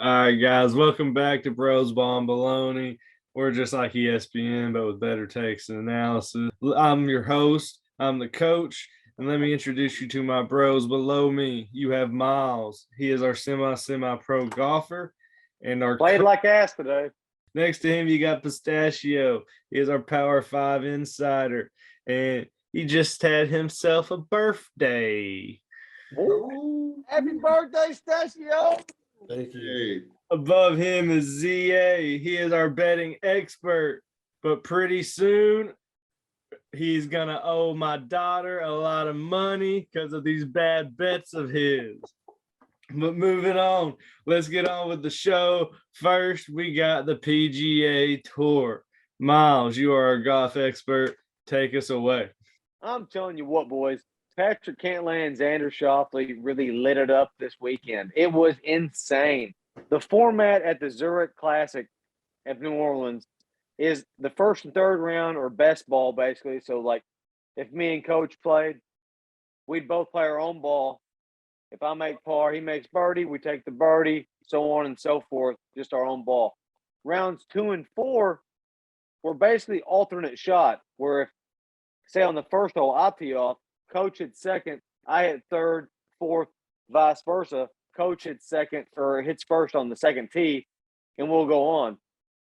All right, guys, welcome back to Bros Bomb Baloney. We're just like ESPN, but with better takes and analysis. I'm your host. I'm the coach. And let me introduce you to my bros. Below me, you have Miles. He is our semi-pro golfer. And our played like ass today. Next to him, you got Pistachio. He is our Power 5 insider. And he just had himself a birthday. Ooh. Happy birthday, Pistachio! Thank you. Above him is ZA. He is our betting expert. But pretty soon, he's going to owe my daughter a lot of money because of these bad bets of his. But moving on, let's get on with the show. First, we got the PGA Tour. Miles, you are our golf expert. Take us away. I'm telling you what, boys. Patrick Cantlay and Xander Schauffele really lit it up this weekend. It was insane. The format at the Zurich Classic at New Orleans is the first and third round or best ball, basically. So, like, if me and Coach played, we'd both play our own ball. If I make par, he makes birdie, we take the birdie, so on and so forth, just our own ball. Rounds 2 and 4 were basically alternate shot, where if, say, on the first hole, I tee off, Coach hits second, I hit third, fourth, vice versa. Coach hits second or hits first on the second tee, and we'll go on.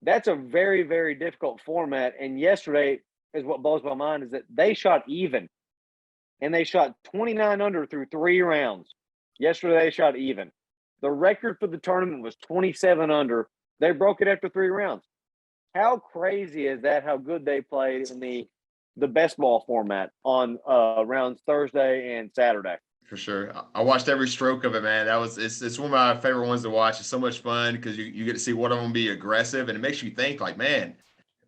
That's a very, very difficult format. And yesterday is what blows my mind is that they shot even. And they shot 29 under through 3 rounds. Yesterday they shot even. The record for the tournament was 27 under. They broke it after 3 rounds. How crazy is that, how good they played in the best ball format on rounds Thursday and Saturday? For sure. I watched every stroke of it, man. It's one of my favorite ones to watch. It's so much fun because you get to see one of them be aggressive, and it makes you think, like, man,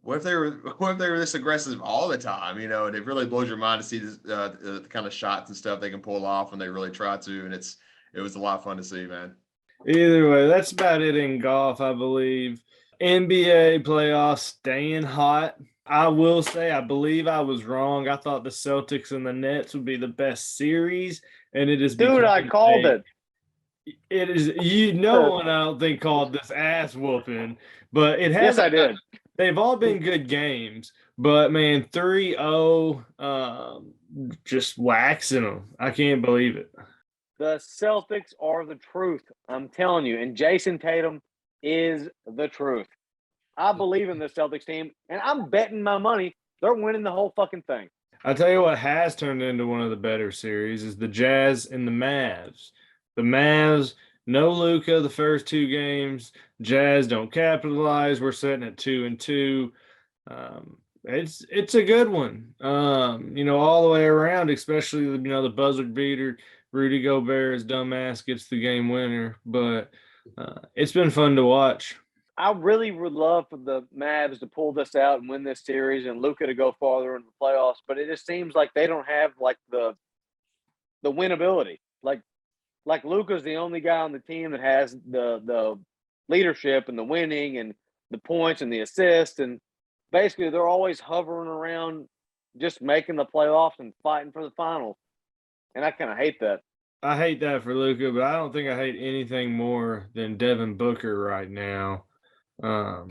what if they were this aggressive all the time? You know, and it really blows your mind to see this, the kind of shots and stuff they can pull off when they really try to, and it was a lot of fun to see, man. Either way, that's about it in golf, I believe. NBA playoffs staying hot. I will say, I believe I was wrong. I thought the Celtics and the Nets would be the best series, and it is. Dude, I called it. It is. No one, I don't think, called this ass whooping, but it has. Yes, I did. They've all been good games, but man, 3-0, just waxing them. I can't believe it. The Celtics are the truth. I'm telling you. And Jason Tatum is the truth. I believe in the Celtics team, and I'm betting my money they're winning the whole fucking thing. I'll tell you what has turned into one of the better series is the Jazz and the Mavs. The Mavs, no Luka the first 2 games. Jazz don't capitalize. We're sitting at 2-2. It's a good one. All the way around, especially the buzzer beater. Rudy Gobert's dumbass gets the game winner, but it's been fun to watch. I really would love for the Mavs to pull this out and win this series and Luka to go farther in the playoffs, but it just seems like they don't have like the winnability. Like Luka's the only guy on the team that has the leadership and the winning and the points and the assists, and basically they're always hovering around just making the playoffs and fighting for the finals. And I kind of hate that. I hate that for Luka, but I don't think I hate anything more than Devin Booker right now. Number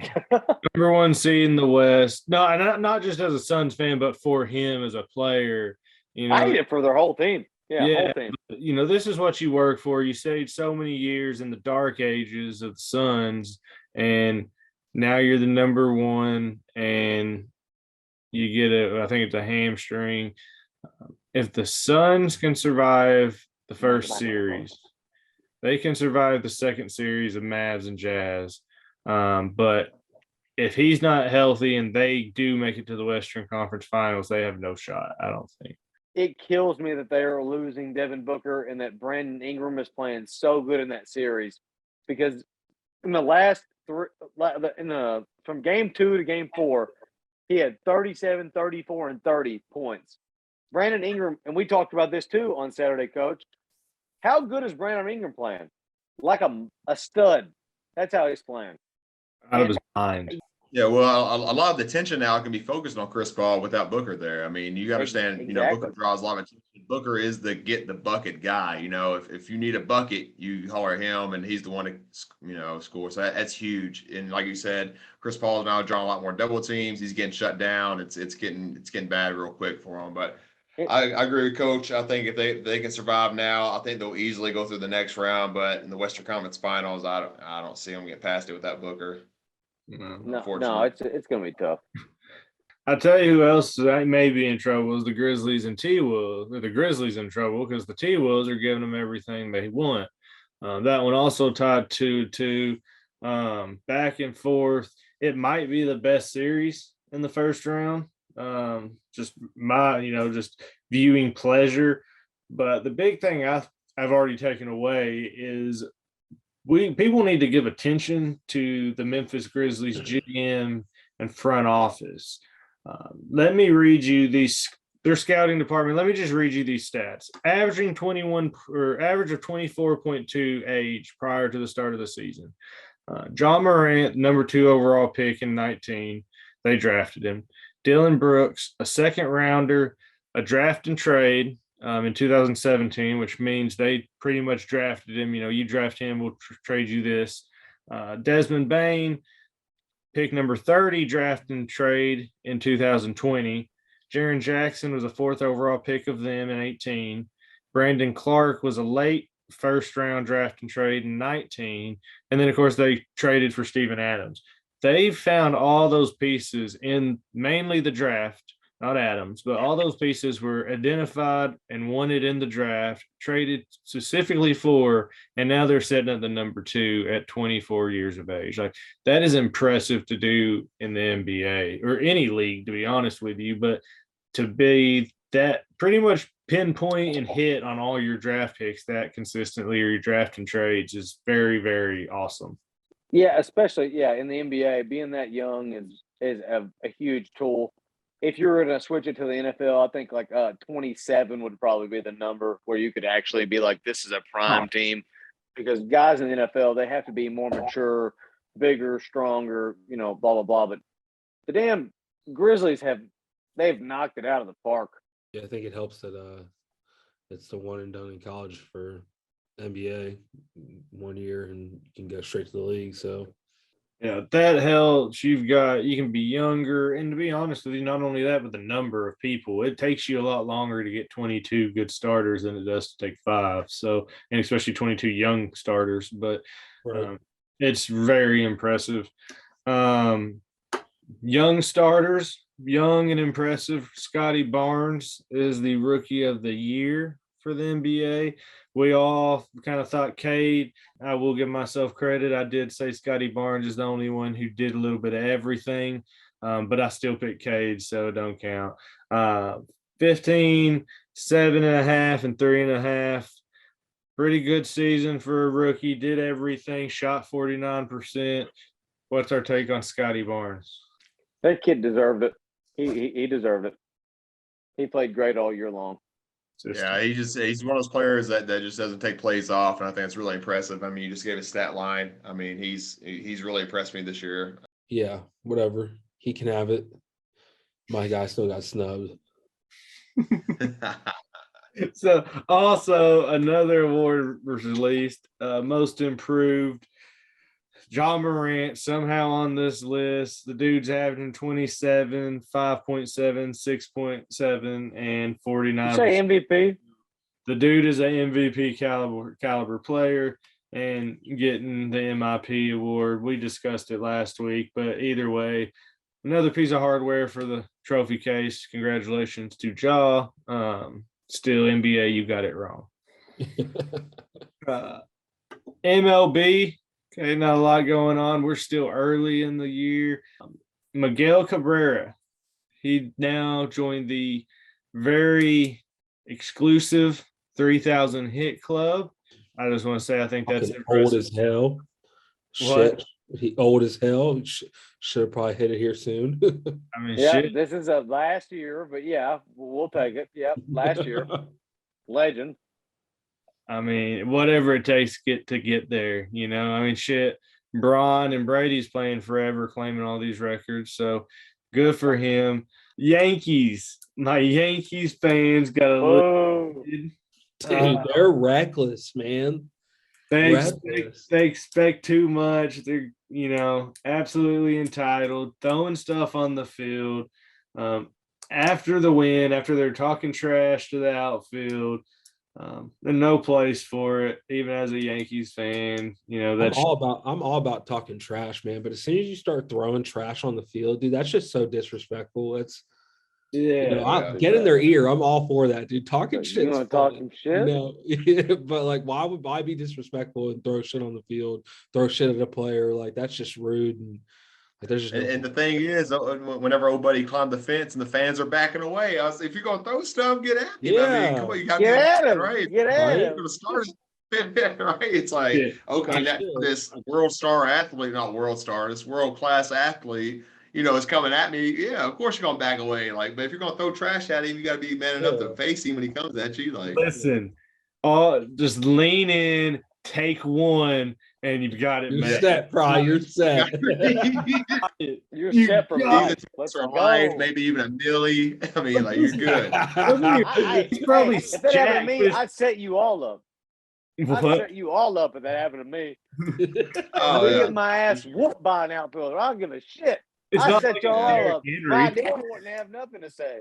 1 seed in the West. No, not just as a Suns fan, but for him as a player. I hate it for their whole team. Yeah, whole team. This is what you work for. You stayed so many years in the dark ages of the Suns, and now you're the number 1, and you get I think it's a hamstring. If the Suns can survive the first series, they can survive the second series of Mavs and Jazz. But if he's not healthy and they do make it to the Western Conference Finals, they have no shot, I don't think. It kills me that they are losing Devin Booker and that Brandon Ingram is playing so good in that series, because in the last 3 from game 2 to game 4, he had 37, 34, and 30 points. Brandon Ingram, and we talked about this too on Saturday, Coach. How good is Brandon Ingram playing? Like a stud. That's how he's playing. Out of his mind. Yeah, well, a lot of the attention now can be focused on Chris Paul without Booker there. I mean, you understand, exactly. Booker draws a lot of attention Booker is the get the bucket guy. You know, if you need a bucket, you holler him, and he's the one to score. So that's huge. And like you said, Chris Paul's now drawing a lot more double teams. He's getting shut down. It's getting bad real quick for him. But I agree with Coach. I think if they can survive now, I think they'll easily go through the next round. But in the Western Conference Finals, I don't see them get past it without Booker. No, it's going to be tough. I tell you who else may be in trouble is the Grizzlies and T-Wolves. The Grizzlies in trouble because the T-Wolves are giving them everything they want. That one also tied 2-2, back and forth. It might be the best series in the first round. Just viewing pleasure. But the big thing I've already taken away is people need to give attention to the Memphis Grizzlies GM and front office. Let me read you their scouting department. Let me just read you these stats. Average of 24.2 age prior to the start of the season. John Morant, number 2 overall pick in 19. They drafted him. Dylan Brooks, a second rounder, a draft and trade in 2017, which means they pretty much drafted him. You draft him, we'll trade you this. Desmond Bane, pick number 30, draft and trade in 2020. Jaren Jackson was a 4th overall pick of them in 18. Brandon Clark was a late first-round draft and trade in 19. And then, of course, they traded for Steven Adams. They found all those pieces in mainly the draft, not Adams, but all those pieces were identified and wanted in the draft, traded specifically for, and now they're setting up the number 2 at 24 years of age. Like, that is impressive to do in the NBA or any league, to be honest with you, but to be that pretty much pinpoint and hit on all your draft picks that consistently or your draft and trades is very, very awesome. Yeah, especially in the NBA, being that young is a huge tool. If you were going to switch it to the NFL, I think 27 would probably be the number where you could actually be like, this is a prime team, because guys in the NFL, they have to be more mature, bigger, stronger, blah, blah, blah. But the damn Grizzlies they've knocked it out of the park. Yeah, I think it helps that it's the one and done in college for NBA, 1 year, and you can go straight to the league. So yeah, that helps. You can be younger, and to be honest with you, not only that, but the number of people. It takes you a lot longer to get 22 good starters than it does to take 5. So, and especially 22 young starters, but right. It's very impressive. Young starters, young and impressive. Scotty Barnes is the rookie of the year for the NBA. We all kind of thought Cade. I will give myself credit. I did say Scotty Barnes is the only one who did a little bit of everything, but I still picked Cade, so it don't count. 15, 7.5, and 3.5. Pretty good season for a rookie. Did everything. Shot 49%. What's our take on Scotty Barnes? That kid deserved it. He deserved it. He played great all year long. Yeah, he's one of those players that just doesn't take plays off, and I think it's really impressive. I mean, you just gave a stat line. I mean, he's really impressed me this year. Yeah, whatever. He can have it. My guy still got snubbed. So, also another award was released, most improved. John Morant somehow on this list. The dude's averaging 27, 5.7, 6.7, and 49. You say MVP? The dude is an MVP caliber player and getting the MIP award. We discussed it last week, but either way, another piece of hardware for the trophy case. Congratulations to Ja. Still, NBA, you got it wrong. MLB. Okay, not a lot going on. We're still early in the year. Miguel Cabrera, he now joined the very exclusive 3,000 hit club. I just want to say I think that's old as hell. What? Shit. He old as hell. Should have probably hit it here soon. I mean, yeah, shit. This is a last year, but yeah, we'll take it. Yep, last year. Legend. I mean, whatever it takes to get there, I mean, shit. Braun and Brady's playing forever, claiming all these records. So good for him. Yankees. My Yankees fans got a little Dude, they're reckless, man. They expect too much. They're, absolutely entitled, throwing stuff on the field. After the win, after they're talking trash to the outfield, there's no place for it, even as a Yankees fan. I'm all about talking trash, man. But as soon as you start throwing trash on the field, dude, that's just so disrespectful. It's get in their ear. I'm all for that, dude. Talking shit. You want to talk some shit? But like, why be disrespectful and throw shit on the field, throw shit at a player? Like, that's just rude. And like, there's just and the thing is, whenever old buddy climbed the fence and the fans are backing away, I was, if you're gonna throw stuff, get at him. I mean, come on, you got to get at him, right? Get at him. You're gonna start it, right? It's like, okay, this world star, this world class athlete, is coming at me. Yeah, of course you're gonna back away. Like, but if you're gonna throw trash at him, you got to be man enough to face him when he comes at you. Like, listen, just lean in, take one, and you've got it. You're set, Fry. You're set. You're set for life. Let's go. Maybe even a milli. I mean, like, you're good. He's probably if that happened to me, I'd set you all up. I'd set you all up if that happened to me. Get my ass whooped by an outfielder. I don't give a shit. I set you all up. I wouldn't have nothing to say.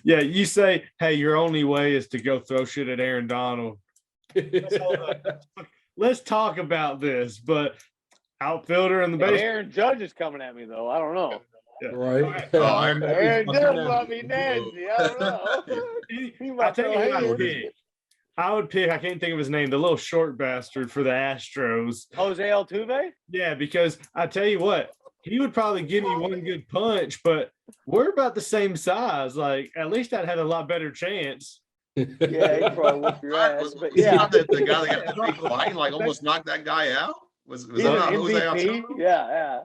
Yeah, you say, hey, your only way is to go throw shit at Aaron Donald. Let's talk about this, but outfielder in the base. Aaron Judge is coming at me though. I don't know. Yeah. Right. Aaron Judge might be nasty. I don't know. I'll tell you who I would pick. I can't think of his name, the little short bastard for the Astros. Jose Altuve? Yeah, because I tell you what, he would probably give me one good punch, but we're about the same size. Like, at least I'd had a lot better chance. Yeah, he probably whooped your ass. But yeah, not the guy that got the big fight, like almost knocked that guy out. Was that not Jose Altuve? Yeah.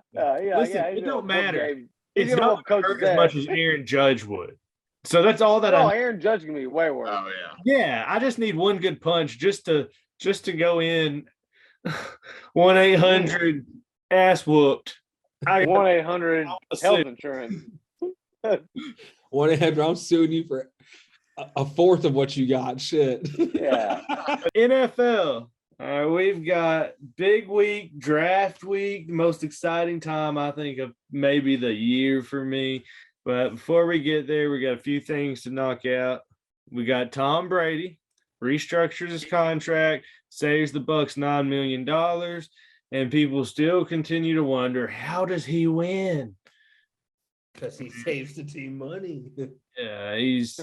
Listen, it don't matter. It's not hurt as much as Aaron Judge would. So that's all that Aaron Judge can be way worse. Oh yeah. Yeah, I just need one good punch just to go in 1-800 ass whooped. 1-800 health insurance. 1-800, I'm suing you for a fourth of what you got. Shit. Yeah. NFL. We've got big week, draft week, the most exciting time I think of maybe the year for me. But before we get there, we got a few things to knock out. We got Tom Brady restructures his contract, saves the Bucs $9 million, and people still continue to wonder, how does he win? Because he saves the team money. Yeah, he's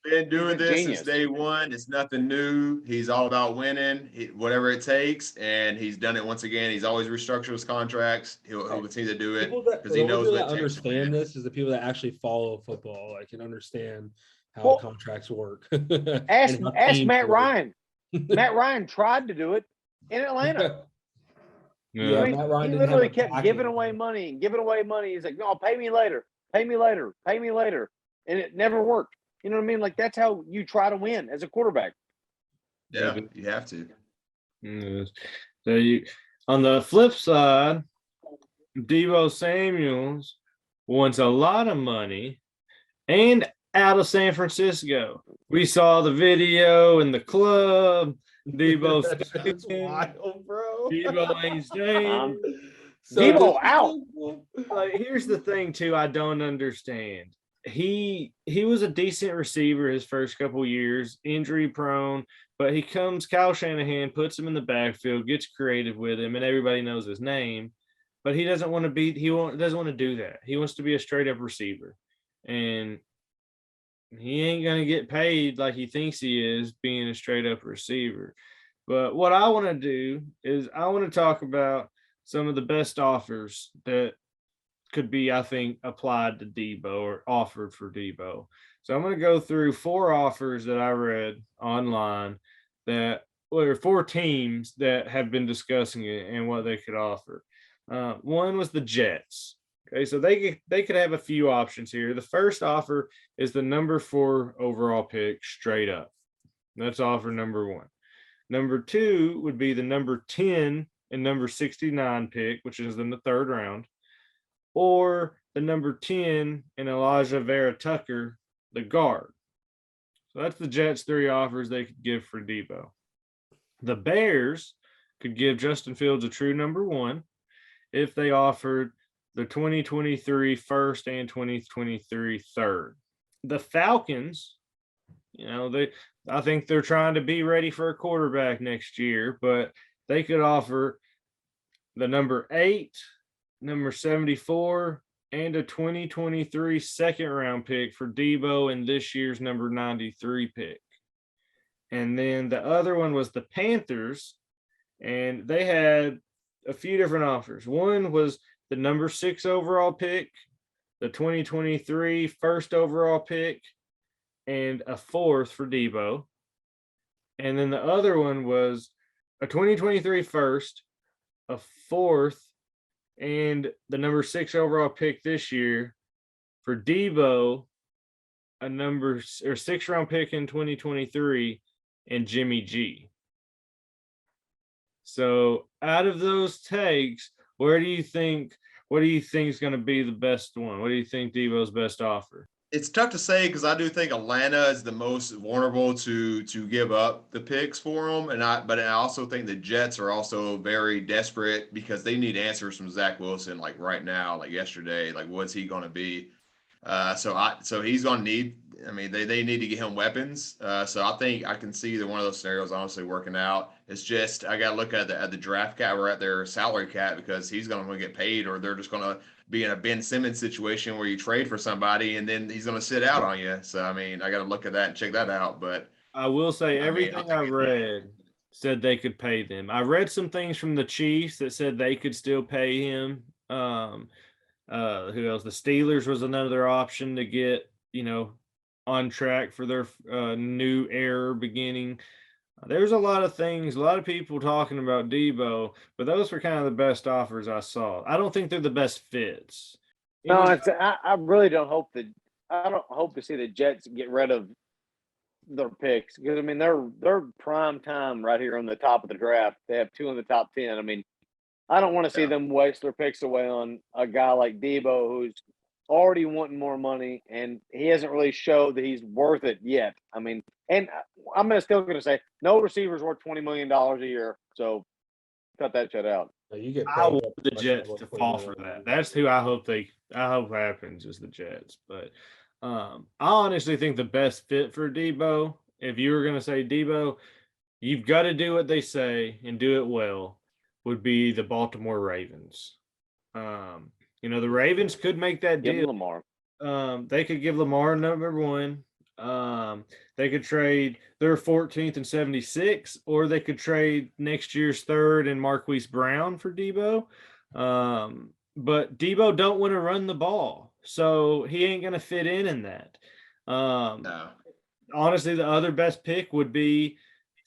been doing this since day one. It's nothing new. He's all about winning, whatever it takes, and he's done it once again. He's always restructured his contracts. He'll continue to do it because he knows what it takes. Understand this is the people that actually follow football, like, can understand how contracts work. Ask Matt Ryan. Matt Ryan tried to do it in Atlanta. Yeah, Matt Ryan literally kept giving away money and giving away money. He's like, no, pay me later. Pay me later. Pay me later. And it never worked. You know what I mean? Like, that's how you try to win as a quarterback. Yeah, you have to. So on the flip side, Deebo Samuels wants a lot of money and out of San Francisco. We saw the video in the club. Deebo That's wild, bro. Deebo ain't staying. Deebo out. Like, here's the thing too, I don't understand. He was a decent receiver his first couple years, injury prone, but Kyle Shanahan puts him in the backfield, gets creative with him, and everybody knows his name. But he doesn't want to doesn't want to do that. He wants to be a straight up receiver, and he ain't gonna get paid like he thinks he is being a straight up receiver. But what I want to do is I want to talk about some of the best offers that could be, I think, applied to Deebo or offered for Deebo. So I'm going to go through 4 offers that I read online that were 4 teams that have been discussing it and what they could offer. One was the Jets. Okay, so they could have a few options here. The first offer is the number 4 overall pick straight up. That's offer number 1. Number 2 would be the number 10 and number 69 pick, which is in the 3rd round. Or the number 10 and Elijah Vera Tucker, the guard. So that's the Jets' 3 offers they could give for Deebo. The Bears could give Justin Fields a true number 1 if they offered the 2023 first and 2023 third. The Falcons, I think they're trying to be ready for a quarterback next year, but they could offer the number 8, number 74, and a 2023 second round pick for Deebo and this year's number 93 pick. And then the other one was the Panthers, and they had a few different offers. One was the number 6 overall pick, the 2023 first overall pick, and a 4th for Deebo. And then the other one was a 2023 first, a 4th, and the number 6 overall pick this year for Deebo, a number or 6th round pick in 2023, and Jimmy G. So out of those takes, what do you think is going to be the best one? What do you think Deebo's best offer? It's tough to say because I do think Atlanta is the most vulnerable to give up the picks for them, but I also think the Jets are also very desperate because they need answers from Zach Wilson like right now, like yesterday, like what's he going to be? So he's going to need. I mean, they need to get him weapons. So I think I can see either one of those scenarios honestly working out. It's just I got to look at the draft cap or at their salary cap because he's going to get paid, or they're just going to be in a Ben Simmons situation where you trade for somebody and then he's going to sit out on you. So I mean, I got to look at that and check that out. But I will say everything I read said they could pay them. I read some things from the Chiefs that said they could still pay him. Who else? The Steelers was another option to get, on track for their new era beginning. There's a lot of things, a lot of people talking about Deebo, but those were kind of the best offers I saw. I don't think they're the best fits. No, I really don't hope I don't hope to see the Jets get rid of their picks because I mean they're prime time right here on the top of the draft. They have 2 in the top 10. I mean, I don't want to see them waste their picks away on a guy like Deebo who's already wanting more money and he hasn't really showed that he's worth it yet. I mean, and I'm still going to say no receiver's worth $20 million a year. So cut that shit out. You get I want the Jets to fall for that. That's who I hope happens is the Jets. But I honestly think the best fit for Deebo, if you were going to say Deebo, you've got to do what they say and do it well, would be the Baltimore Ravens. The Ravens could make that deal. Give Lamar. They could give Lamar number 1. They could trade their 14th and 76, or they could trade next year's 3rd and Marquise Brown for Deebo. But Deebo don't want to run the ball, so he ain't going to fit in that. no. Honestly, the other best pick would be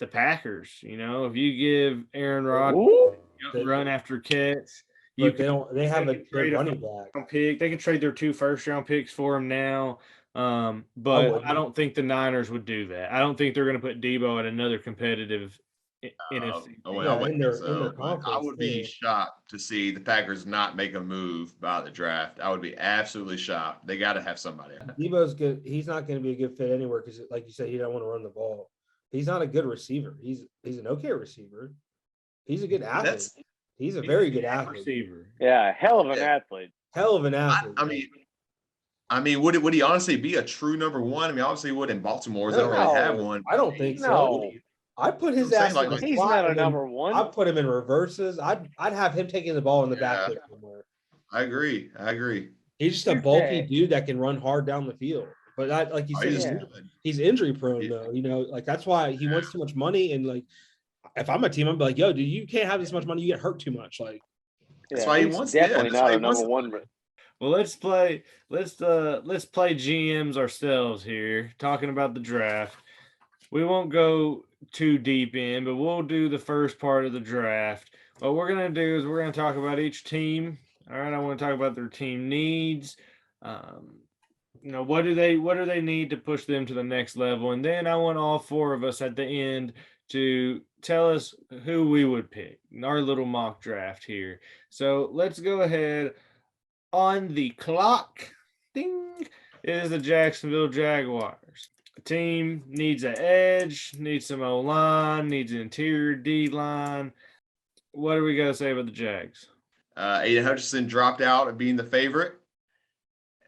the Packers. If you give Aaron Rodgers run after catch, they have a good running back. Pick. They can trade their 2 first-round picks for him now. But I don't think the Niners would do that. I don't think they're going to put Deebo at another competitive NFC. I would be shocked to see the Packers not make a move by the draft. I would be absolutely shocked. They got to have somebody. Deebo's good. He's not going to be a good fit anywhere because, like you said, he don't want to run the ball. He's not a good receiver. He's an okay receiver. He's a good athlete. He's a very good athlete. Receiver. Yeah, hell of an athlete. Hell of an athlete. I mean, would he honestly be a true number 1? I mean, obviously he would in Baltimore. They don't really have one. I don't think so. I put his ass in the he's not a number 1. I put him in reverses. I'd have him taking the ball in the backfield somewhere. I agree. He's just a bulky dude that can run hard down the field. But like you said, he's injury prone though. Like that's why he wants too much money. And like, if I'm a team, I'm like, yo, dude, you can't have this much money. You get hurt too much. Like, that's why he wants definitely not a number 1. Well, let's play GMs ourselves here, talking about the draft. We won't go too deep in, but we'll do the first part of the draft. What we're going to do is we're going to talk about each team. All right, I want to talk about their team needs. What do they need to push them to the next level? And then I want all 4 of us at the end to tell us who we would pick in our little mock draft here. So let's go ahead. On the clock, ding, is the Jacksonville Jaguars. A team needs an edge, needs some O-line, needs an interior D-line. What do we got to say about the Jags? Aiden Hutchinson dropped out of being the favorite.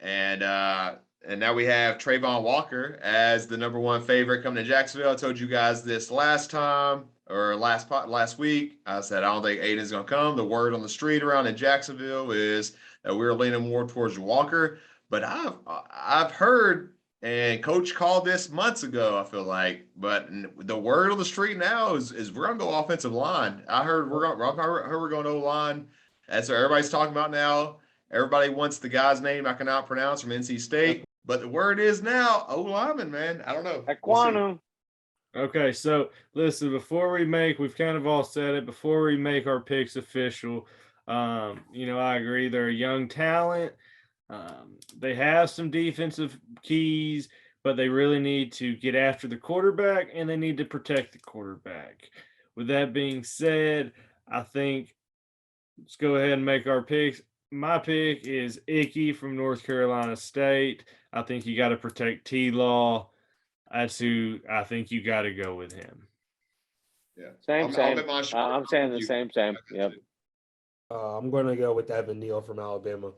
And now we have Trayvon Walker as the number one favorite coming to Jacksonville. I told you guys this last time or last week. I said I don't think Aiden's going to come. The word on the street around in Jacksonville is that we're leaning more towards Walker. But I've heard, and Coach called this months ago, I feel like. But the word on the street now is we're going to go offensive line. I heard we're going O-line. That's what everybody's talking about now. Everybody wants the guy's name I cannot pronounce from NC State, but the word is now O-lineman, man. I don't know. Ekwonu. Okay, so listen, we've kind of all said it, before we make our picks official, I agree. They're a young talent. They have some defensive keys, but they really need to get after the quarterback and they need to protect the quarterback. With that being said, I think let's go ahead and make our picks. My pick is Icky from North Carolina State. I think you got to protect T-Law. That's who I think you got to go with him. Yeah. Same. I'm saying the same. Yep. I'm going to go with Evan Neal from Alabama.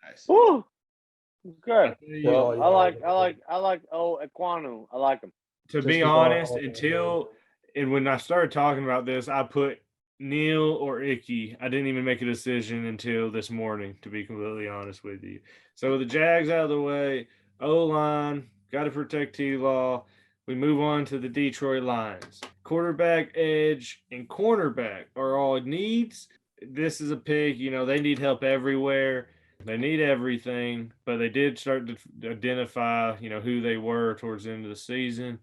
Nice. Woo! Good. Well, I like Ekwonu. I like him. To be honest, when I started talking about this, I put Neal or Icky. I didn't even make a decision until this morning, to be completely honest with you. So with the Jags out of the way, O-line, got to protect T-Law. We move on to the Detroit Lions. Quarterback, edge, and cornerback are all needs. This is a pick. They need help everywhere. They need everything, but they did start to identify, who they were towards the end of the season.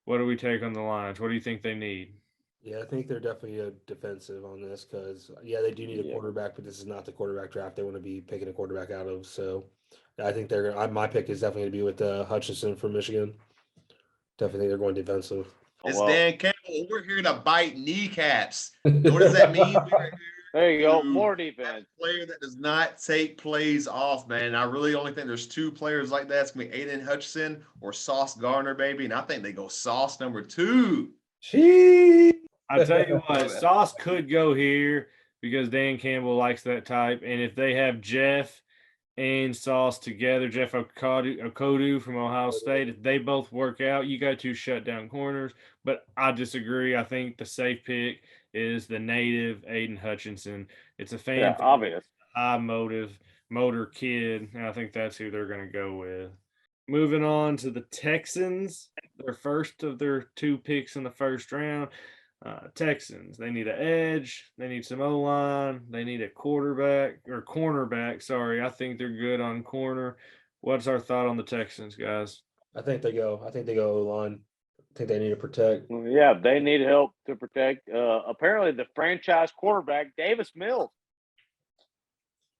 What do we take on the Lions? What do you think they need? Yeah, I think they're definitely a defensive on this because, they do need a quarterback, but this is not the quarterback draft they want to be picking a quarterback out of. So I think my pick is definitely going to be with Hutchinson from Michigan. Definitely think they're going defensive. It's Dan Campbell. We're here to bite kneecaps. What does that mean? There you go. More defense. Player that does not take plays off, man. I really only think there's two players like that. It's going to be Aiden Hutchinson or Sauce Gardner, baby. And I think they go Sauce number 2. I tell you what, Sauce could go here because Dan Campbell likes that type. And if they have Jeff and Sauce together, Jeff Okodu from Ohio State, if they both work out, you got 2 shutdown corners. But I disagree. I think the safe pick is the native Aiden Hutchinson. It's a fan, obvious, high motor kid, and I think that's who they're going to go with. Moving on to the Texans, their first of their 2 picks in the first round. Texans, they need an edge, they need some O-line, they need a cornerback. Sorry, I think they're good on corner. What's our thought on the Texans, guys? I think they go O-line. I think they need to protect. Yeah, they need help to protect. Apparently, the franchise quarterback, Davis Mills.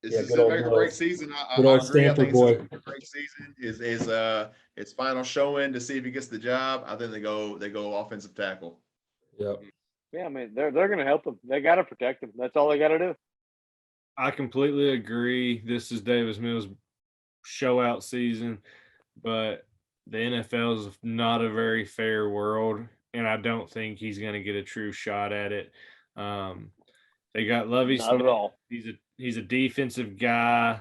This is a great season. I agree. I think it's a great season. Is its final showing to see if he gets the job. I think they go offensive tackle. Yep. Yeah, I mean they're going to help them. They got to protect them. That's all they got to do. I completely agree. This is Davis Mills' show out season, but the NFL is not a very fair world, and I don't think he's going to get a true shot at it. They got Lovie Smith. Not at all. He's a defensive guy.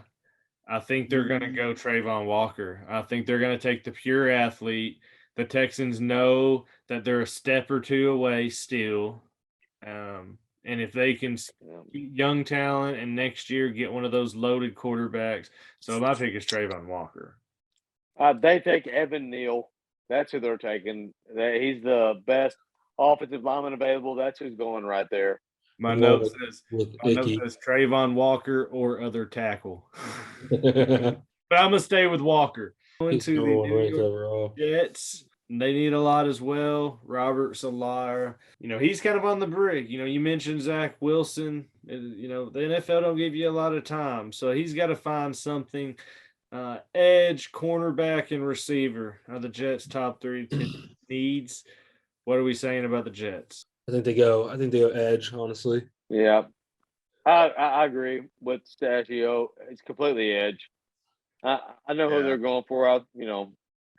I think they're going to go Trayvon Walker. I think they're going to take the pure athlete. The Texans know that they're a step or 2 away still. And if they can young talent and next year get one of those loaded quarterbacks. So my pick is Trayvon Walker. They take Evan Neal. That's who they're taking. He's the best offensive lineman available. That's who's going right there. My note says Trayvon Walker or other tackle. But I'm going to stay with Walker. Going to the New York Jets. They need a lot as well. Robert Saleh, he's kind of on the brink. You mentioned Zach Wilson. The NFL don't give you a lot of time. So he's got to find something. Edge, cornerback, and receiver are the Jets' top 3 needs. What are we saying about the Jets? I think they go edge, honestly. Yeah. I agree with Pistachio. It's completely edge. I know who they're going for.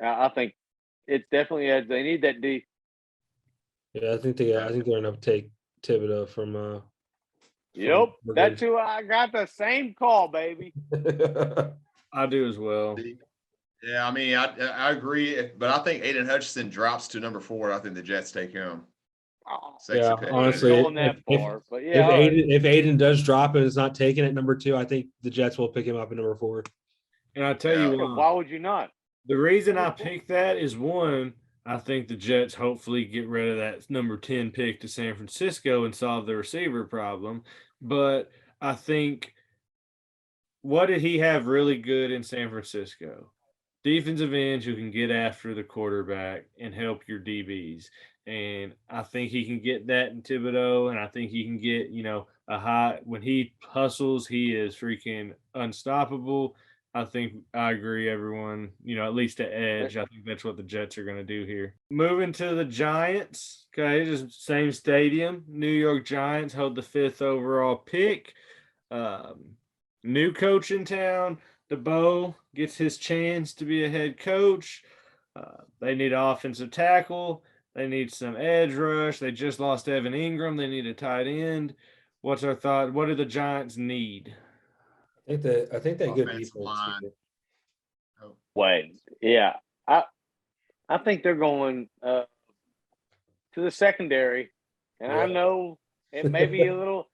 I think it's definitely they need that D. Yeah, I think they're gonna take Thibodeau from. Yep, that's who I got. The same call, baby. I do as well. Yeah, I mean, I agree, but I think Aiden Hutchinson drops to number 4. I think the Jets take him. Yeah, pick. honestly, if Aiden does drop and is not taken at number 2, I think the Jets will pick him up at number 4. And I tell you why would you not? The reason I picked that is, one, I think the Jets hopefully get rid of that number 10 pick to San Francisco and solve the receiver problem. But I think, what did he have really good in San Francisco? Defensive ends who can get after the quarterback and help your DBs. And I think he can get that in Thibodeau, and I think he can get, a high – when he hustles, he is freaking unstoppable. I think I agree, everyone, at least the edge. I think that's what the Jets are going to do here. Moving to the Giants, okay, just same stadium. New York Giants hold the 5th overall pick. New coach in town. Deebo gets his chance to be a head coach. They need an offensive tackle. They need some edge rush. They just lost Evan Ingram. They need a tight end. What's our thought? What do the Giants need? I think they good defense. Wait, yeah, I think they're going to the secondary, and I know it may be a little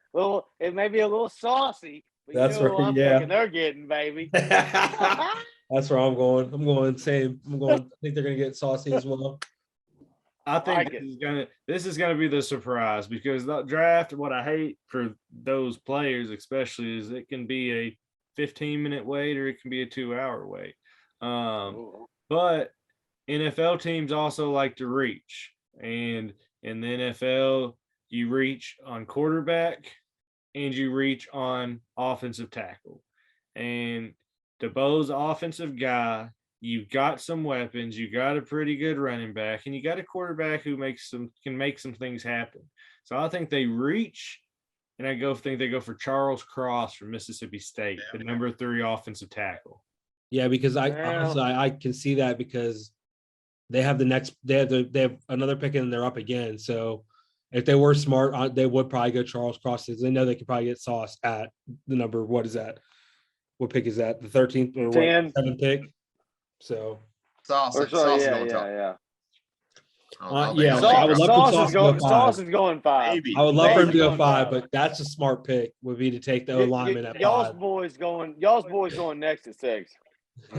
saucy. But that's where I'm thinking they're getting, baby. That's where I'm going. I'm going same. I think they're going to get saucy as well. I think this is gonna be the surprise, because the draft, what I hate for those players especially, is it can be a 15-minute wait or it can be a 2-hour wait. But NFL teams also like to reach, and in the NFL, you reach on quarterback and you reach on offensive tackle. And Deebo's offensive guy. You've got some weapons. You got a pretty good running back, and you got a quarterback who can make some things happen. So I think they reach, and I think they go for Charles Cross from Mississippi State, the number 3 offensive tackle. Yeah, because I can see that, because they have another pick and they're up again. So if they were smart, they would probably go Charles Cross, because they know they could probably get Sauce at the number. What is that? What pick is that? The 13th or 7th pick? So Sauce is going top. Yeah. I would love for Sauce is going 5. Maybe. I would love for him to go 5, but that's a smart pick. Would be to take the lineman at 5. Y'all's boys going next at 6. I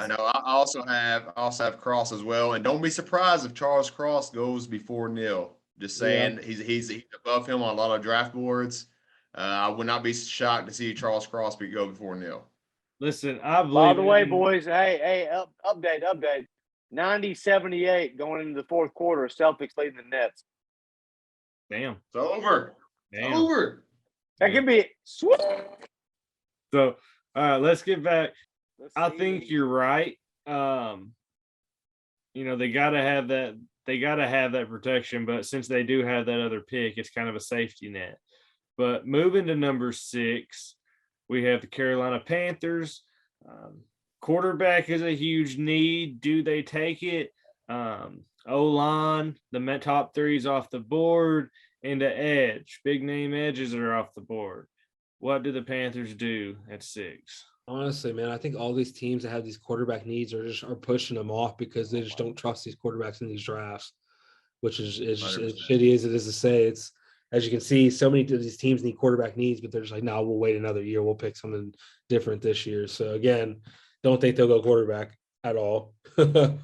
know. I also have Cross as well, and don't be surprised if Charles Cross goes before Neal. Just saying, he's above him on a lot of draft boards. I would not be shocked to see Charles Cross go before Neal. Listen, I believe. By the way, boys, hey, update. 90-78 going into the 4th quarter. Celtics leading the Nets. Damn. It's over. It's over. That could be sweet. So, let's get back. I think you're right. They gotta have that. They gotta have that protection, but since they do have that other pick, it's kind of a safety net. But moving to number 6, we have the Carolina Panthers. Quarterback is a huge need. Do they take it? O-line, the top 3's off the board, and the edge. Big name edges are off the board. What do the Panthers do at 6? Honestly, man, I think all these teams that have these quarterback needs are pushing them off, because they just don't trust these quarterbacks in these drafts, which is as shitty as it is to say. It's, as you can see, so many of these teams need quarterback needs, but they're just like, no, we'll wait another year. We'll pick something different this year. So again, don't think they'll go quarterback at all. No.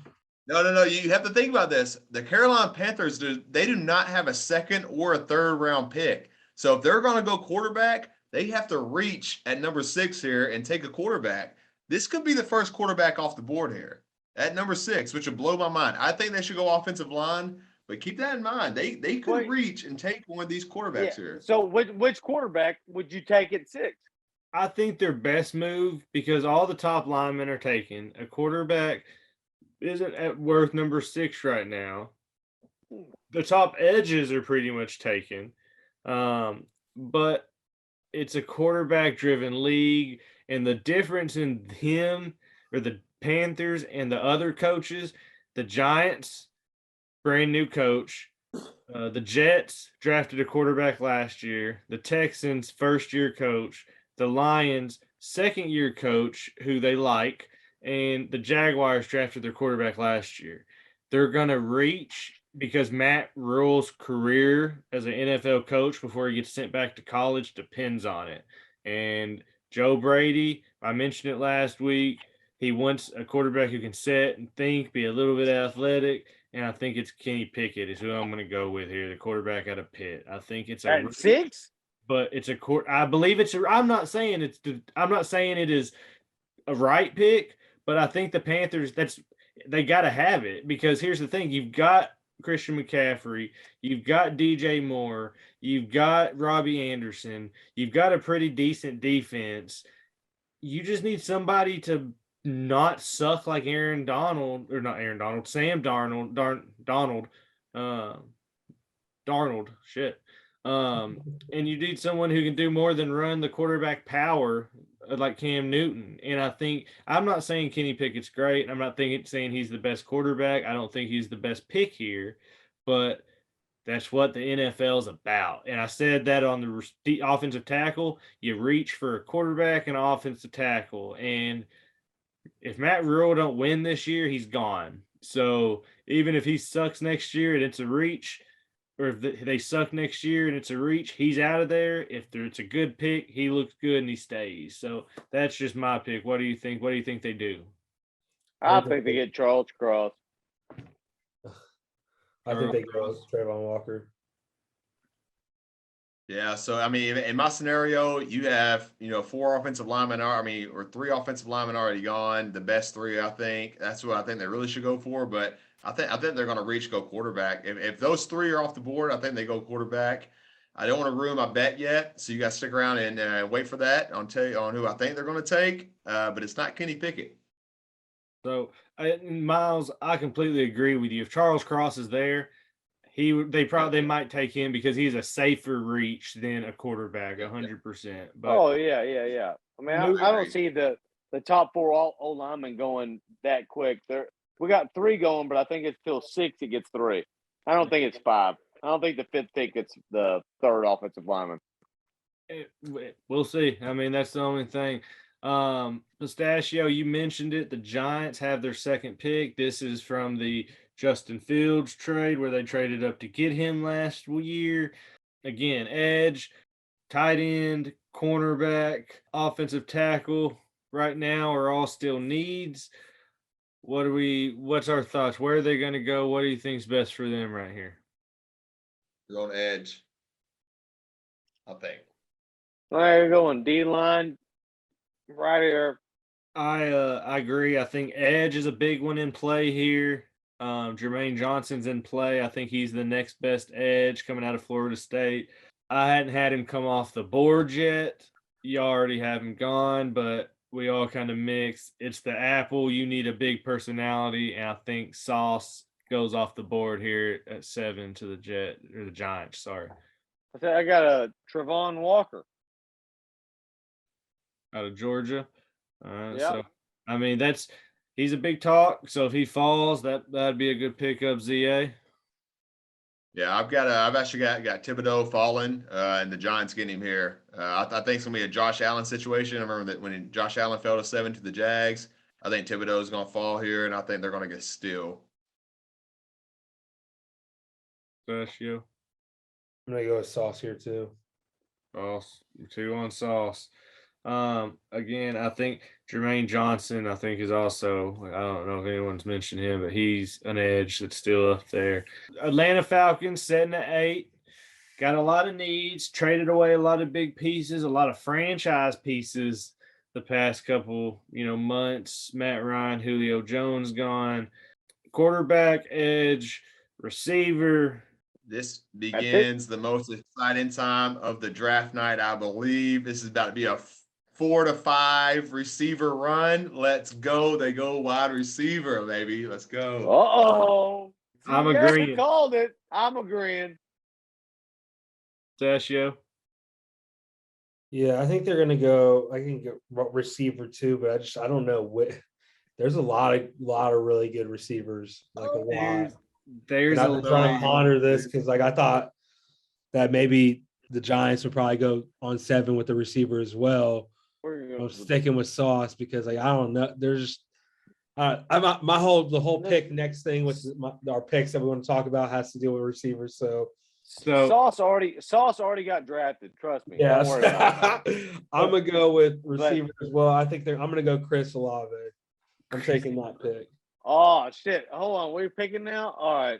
You have to think about this. The Carolina Panthers, they do not have a 2nd or a 3rd round pick. So if they're going to go quarterback, they have to reach at number 6 here and take a quarterback. This could be the first quarterback off the board here at number 6, which would blow my mind. I think they should go offensive line, but keep that in mind. They could reach and take one of these quarterbacks here. So which quarterback would you take at 6? I think their best move, because all the top linemen are taken. A quarterback isn't worth number 6 right now. The top edges are pretty much taken. But it's a quarterback-driven league, and the difference in him, or the Panthers and the other coaches, the Giants, brand new coach. The Jets drafted a quarterback last year. The Texans, first year coach. The Lions, second year coach, who they like. And the Jaguars drafted their quarterback last year. They're going to reach because Matt Rule's career as an NFL coach before he gets sent back to college depends on it. And Joe Brady, I mentioned it last week. He wants a quarterback who can set and think, be a little bit athletic. And I think it's Kenny Pickett is who I'm going to go with here, the quarterback out of Pitt. I think it's at 6, but it's a court. I believe it's. I'm not saying it's. I'm not saying it is a right pick, but I think the Panthers. They got to have it because here's the thing: you've got Christian McCaffrey, you've got DJ Moore, you've got Robbie Anderson, you've got a pretty decent defense. You just need somebody to not suck like Sam Darnold. Shit. And you need someone who can do more than run the quarterback power like Cam Newton. And I think I'm not saying Kenny Pickett's great. I'm not saying he's the best quarterback. I don't think he's the best pick here, but that's what the NFL is about. And I said that on the offensive tackle, you reach for a quarterback and offensive tackle. And if Matt Rule don't win this year, he's gone. So even if he sucks next year and it's a reach, or if they suck next year and it's a reach, he's out of there. If it's a good pick, he looks good and he stays. So that's just my pick. What do you think? What do you think they do? I think they get Charles Cross. I think they go Trayvon Walker. Yeah, so I mean, in my scenario, you have 4 offensive linemen or 3 offensive linemen already gone. The best 3, I think. That's what I think they really should go for. But I think they're going to go quarterback. If those 3 are off the board, I think they go quarterback. I don't want to ruin my bet yet, so you got to stick around and wait for that on who I think they're going to take. But it's not Kenny Pickett. So Miles, I completely agree with you. If Charles Cross is there, they might take him because he's a safer reach than a quarterback, 100%. But yeah. I mean, I don't see the top 4 O linemen going that quick. We got 3 going, but I think it's till 6 it gets 3. I don't think it's 5. I don't think the 5th pick gets the 3rd offensive lineman. We'll see. I mean, that's the only thing. Pistachio, you mentioned it. The Giants have their 2nd pick. This is from the Justin Fields trade where they traded up to get him last year. Again, edge, tight end, cornerback, offensive tackle right now are all still needs. What's our thoughts? Where are they going to go? What do you think is best for them right here? They're on edge, I think. They're going D-line right here. I agree. I think edge is a big one in play here. Jermaine Johnson's in play. I think he's the next best edge coming out of Florida State. I hadn't had him come off the board yet. You already have him gone, but we all kind of mix. It's the apple. You need a big personality, and I think Sauce goes off the board here at 7 to the Giants. Sorry. I got a Trayvon Walker Out of Georgia. Yeah. So I mean he's a big talk. So if he falls, that'd be a good pickup, ZA. Yeah, I've actually got Thibodeau falling, and the Giants getting him here. I think it's gonna be a Josh Allen situation. I remember that when Josh Allen fell to 7 to the Jags. I think Thibodeau is gonna fall here, and I think they're gonna get Steele. Pistachio. I'm gonna go with Sauce here too. Sauce. 2 on Sauce. Again, I think Jermaine Johnson, is also, I don't know if anyone's mentioned him, but he's an edge that's still up there. Atlanta Falcons setting at 8. Got a lot of needs, traded away a lot of big pieces, a lot of franchise pieces the past couple, months. Matt Ryan, Julio Jones gone. Quarterback, edge, receiver. This begins the most exciting time of the draft night, I believe. This is about to be a 4 to 5 receiver run. Let's go. They go wide receiver, baby. Let's go. Uh-oh. I'm agreeing. Called it. I'm agreeing. Pistachio. Yeah, I think they're gonna go. I can go receiver too, but I don't know what There's a lot of really good receivers, like a lot. There's and I've been trying to ponder this because like I thought that maybe the Giants would probably go on 7 with the receiver as well. I'm sticking with Sauce because like I don't know. There's the whole pick next thing with our picks that we want to talk about has to deal with receivers. So Sauce already got drafted. Trust me. Yeah, Don't worry about it. I'm gonna go with receiver as well. I think I'm gonna go Chris Olave. I'm taking that pick. Oh shit! Hold on, we're picking now. All right.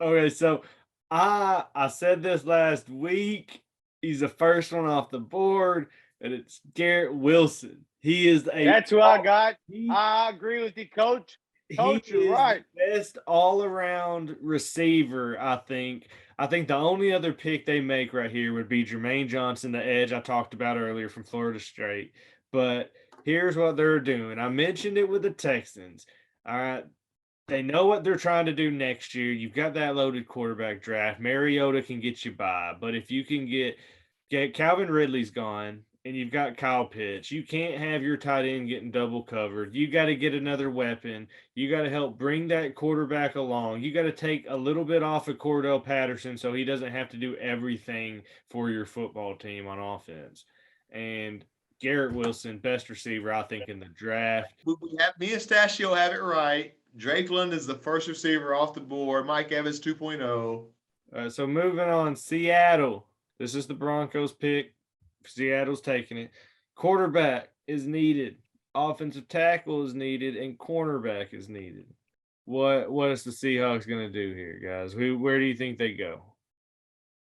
Okay, so I said this last week. He's the first one off the board, and it's Garrett Wilson. He is That's who I got. I agree with you, Coach. Coach, you're right. The best all-around receiver, I think. I think the only other pick they make right here would be Jermaine Johnson, the edge I talked about earlier from Florida State. But here's what they're doing. I mentioned it with the Texans. All right. They know what they're trying to do next year. You've got that loaded quarterback draft. Mariota can get you by. But if you can get Calvin Ridley's gone and you've got Kyle Pitts, you can't have your tight end getting double covered. You got to get another weapon. You got to help bring that quarterback along. You got to take a little bit off of Cordell Patterson so he doesn't have to do everything for your football team on offense. And Garrett Wilson, best receiver, I think, in the draft. Me and Pistachio have it right. Drake London is the first receiver off the board. Mike Evans 2.0. So moving on, Seattle. This is the Broncos pick. Seattle's taking it. Quarterback is needed. Offensive tackle is needed, and cornerback is needed. What is the Seahawks going to do here, guys? Where do you think they go?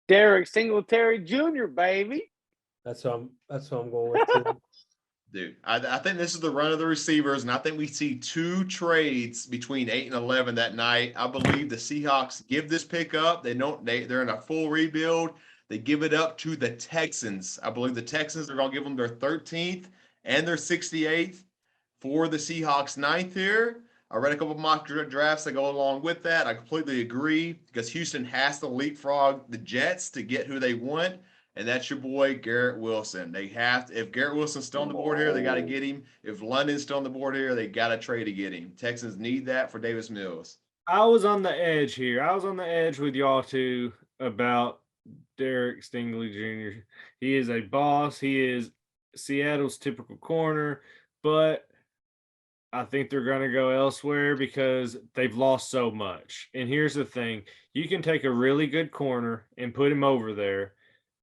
Derek Singletary Jr., baby. That's what I'm going with too. Dude, I think this is the run of the receivers, and I think we see 2 trades between 8 and 11 that night. I believe the Seahawks give this pick up. They're in a full rebuild. They give it up to the Texans. I believe the Texans are going to give them their 13th and their 68th for the Seahawks 9th here. I read a couple of mock drafts that go along with that. I completely agree because Houston has to leapfrog the Jets to get who they want. And that's your boy, Garrett Wilson. If Garrett Wilson's still on the board here, they got to get him. If London's still on the board here, they got to trade to get him. Texans need that for Davis Mills. I was on the edge here. I was on the edge with y'all too about Derek Stingley Jr. He is a boss. He is Seattle's typical corner, but I think they're going to go elsewhere because they've lost so much. And here's the thing. You can take a really good corner and put him over there.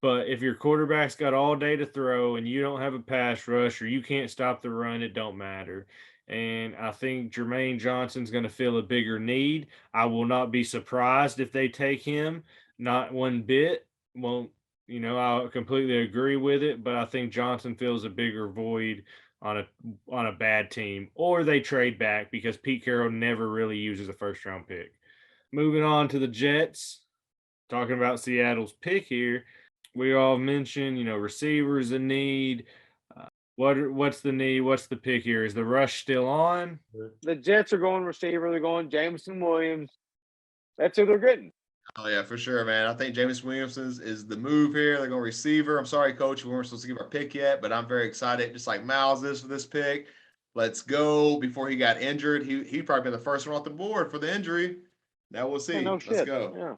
But if your quarterback's got all day to throw and you don't have a pass rush or you can't stop the run, it don't matter. And I think Jermaine Johnson's going to feel a bigger need. I will not be surprised if they take him. Not one bit. I completely agree with it. But I think Johnson feels a bigger void on a bad team. Or they trade back because Pete Carroll never really uses a first-round pick. Moving on to the Jets. Talking about Seattle's pick here. We all mentioned, receivers a need. What's the need? What's the pick here? Is the rush still on? The Jets are going receiver. They're going Jameson Williams. That's who they're getting. Oh, yeah, for sure, man. I think Jameson Williams is the move here. They're going receiver. I'm sorry, Coach, we weren't supposed to give our pick yet, but I'm very excited, just like Miles is for this pick. Let's go. Before he got injured, he'd probably been the first one off the board for the injury. Now we'll see. Let's go.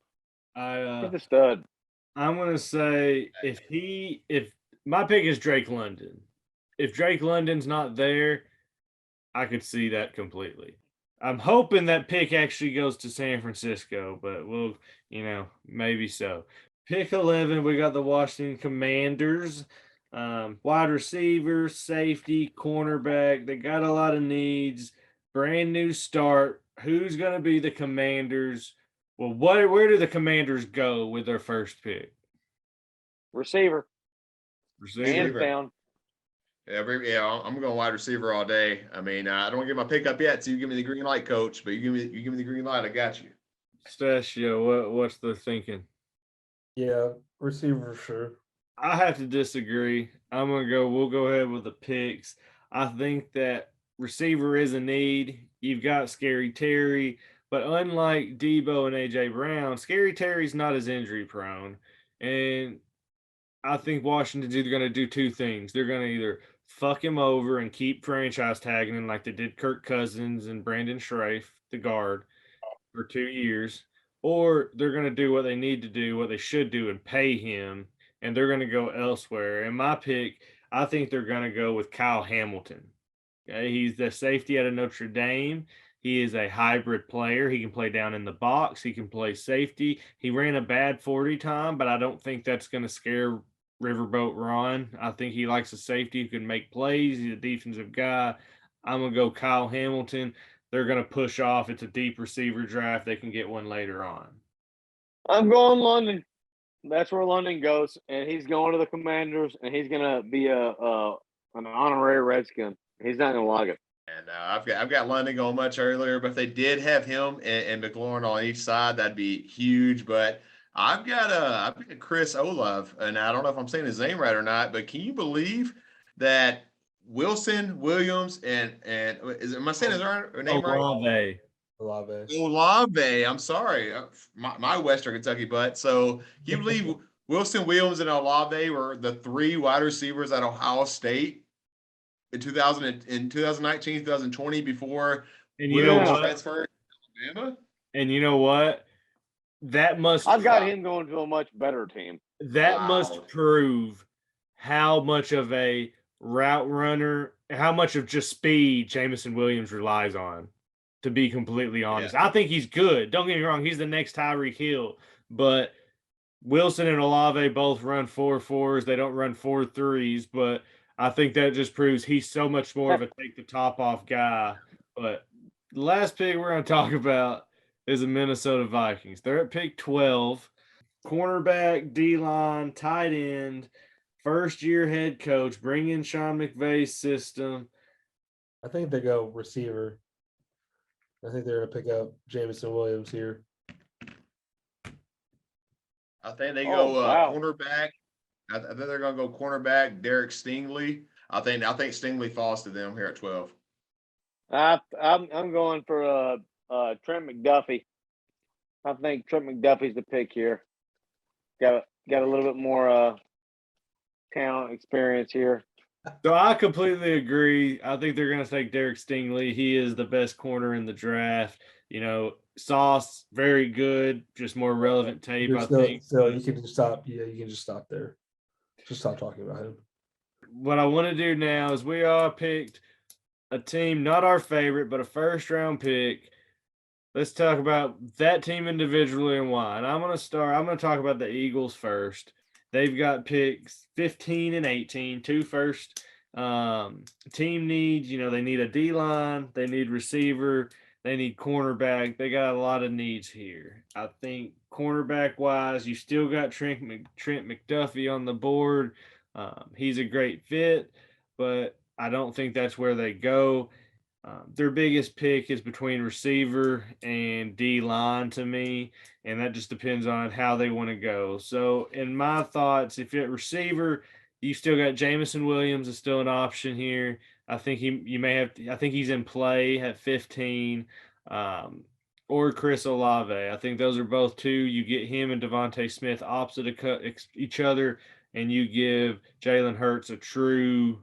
Yeah. He's a stud. I'm going to say if my pick is Drake London. If Drake London's not there, I could see that completely. I'm hoping that pick actually goes to San Francisco, but we'll, maybe so. Pick 11, we got the Washington Commanders. Wide receiver, safety, cornerback. They got a lot of needs. Brand new start. Who's going to be the Commanders? Well, where do the Commanders go with their first pick? Receiver. Hands down. Yeah, I'm going wide receiver all day. I mean, I don't get my pick up yet, so you give me the green light, Coach. But you give me the green light, I got you. Pistachio, what's the thinking? Yeah, receiver for sure. I have to disagree. We'll go ahead with the picks. I think that receiver is a need. You've got Scary Terry. But unlike Deebo and A.J. Brown, Scary Terry's not as injury prone. And I think Washington's either going to do 2 things. They're going to either fuck him over and keep franchise tagging him like they did Kirk Cousins and Brandon Schrafe, the guard, for 2 years, or they're going to do what they need to do, what they should do, and pay him, and they're going to go elsewhere. And my pick, I think they're going to go with Kyle Hamilton. Okay? He's the safety out of Notre Dame. He is a hybrid player. He can play down in the box. He can play safety. He ran a bad 40 time, but I don't think that's going to scare Riverboat Ron. I think he likes a safety who can make plays. He's a defensive guy. I'm going to go Kyle Hamilton. They're going to push off. It's a deep receiver draft. They can get one later on. I'm going London. That's where London goes, and he's going to the Commanders, and he's going to be an honorary Redskin. He's not going to like it. And I've got London going much earlier, but if they did have him and McLaurin on each side, that'd be huge. But I've got Chris Olave, and I don't know if I'm saying his name right or not, but can you believe that Wilson, Williams, and am I saying his name right? Olave. I'm sorry, my Western Kentucky butt. So can you believe Wilson, Williams, and Olave were the 3 wide receivers at Ohio State in 2019, 2020 before Williams transferred to Alabama? And you know what? That must. I've got him going to a much better team. That must prove how much of a route runner, how much of just speed Jameson Williams relies on, to be completely honest. Yeah. I think he's good. Don't get me wrong. He's the next Tyreek Hill. But Wilson and Olave both run 4.4s. They don't run 4.3s. But I think that just proves he's so much more of a take-the-top-off guy. But the last pick we're going to talk about is the Minnesota Vikings. They're at pick 12. Cornerback, D-line, tight end, first-year head coach, bring in Sean McVay's system. I think they go receiver. I think they're going to pick up Jameson Williams here. I think they go cornerback. I think they're going to go cornerback, Derek Stingley. I think Stingley falls to them here at 12. I'm going for Trent McDuffie. I think Trent McDuffie's the pick here. Got a little bit more talent experience here. So I completely agree. I think they're going to take Derek Stingley. He is the best corner in the draft. You know, Sauce, very good, just more relevant tape, I think. So you can just stop. Yeah, you can just stop there. Just stop talking about him. What I want to do now is we all picked a team, not our favorite, but a first-round pick. Let's talk about that team individually and why. And I'm going to talk about the Eagles first. They've got picks 15 and 18, 2 first. Team needs, they need a D-line, they need receiver, they need cornerback. They got a lot of needs here. I think cornerback-wise, you still got Trent McDuffie on the board. He's a great fit, but I don't think that's where they go. Their biggest pick is between receiver and D-line to me, and that just depends on how they want to go. So in my thoughts, if you're at receiver, you still got Jameson Williams is still an option here. I think I think he's in play at 15, or Chris Olave. I think those are both 2. You get him and Devontae Smith opposite each other, and you give Jalen Hurts a true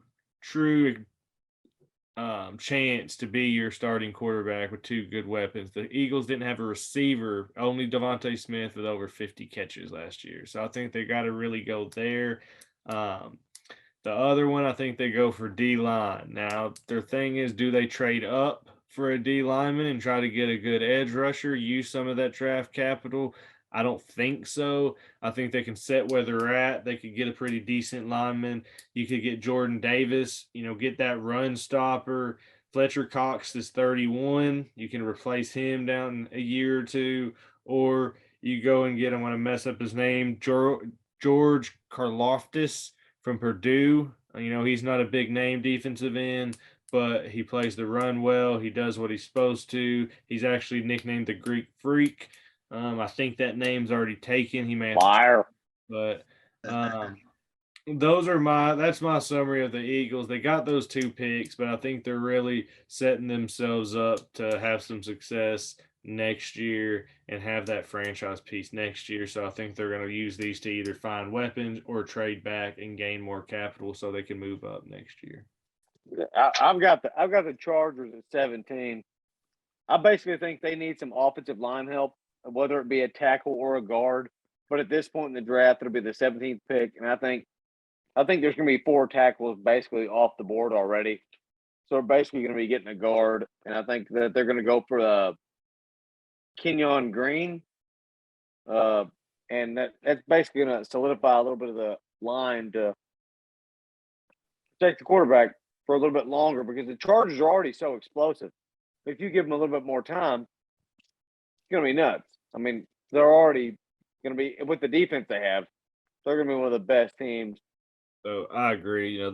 chance to be your starting quarterback with 2 good weapons. The Eagles didn't have a receiver, only Devontae Smith with over 50 catches last year. So I think they got to really go there. The other one, I think they go for D-line. Now, their thing is, do they trade up for a D lineman and try to get a good edge rusher, use some of that draft capital? I don't think so. I think they can set where they're at. They could get a pretty decent lineman. You could get Jordan Davis, get that run stopper. Fletcher Cox is 31. You can replace him down a year or 2. Or you go and get, I'm going to mess up his name, George Karlaftis from Purdue. He's not a big name defensive end, but he plays the run well. He does what he's supposed to. He's actually nicknamed the Greek Freak. I think that name's already taken. He may have liar, but that's my summary of the Eagles. They got those 2 picks, but I think they're really setting themselves up to have some success next year and have that franchise piece next year. So I think they're going to use these to either find weapons or trade back and gain more capital so they can move up next year. I've got the Chargers at 17. I basically think they need some offensive line help, whether it be a tackle or a guard. But at this point in the draft, it'll be the 17th pick, and I think there's going to be 4 tackles basically off the board already. So they're basically going to be getting a guard, and I think that they're going to go for Kenyon Green, and that's basically going to solidify a little bit of the line to take the quarterback for a little bit longer because the Chargers are already so explosive. If you give them a little bit more time, it's going to be nuts. I mean, they're already going to be with the defense they have. They're going to be one of the best teams. So I agree. You know,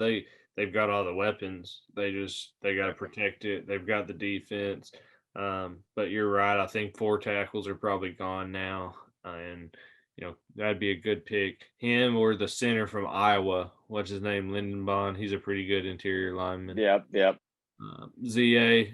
they've got all the weapons. They got to protect it. They've got the defense. But you're right. I think 4 tackles are probably gone now, and you know that'd be a good pick. Him or the center from Iowa. What's his name? Lindenbaugh. He's a pretty good interior lineman. Yep. ZA.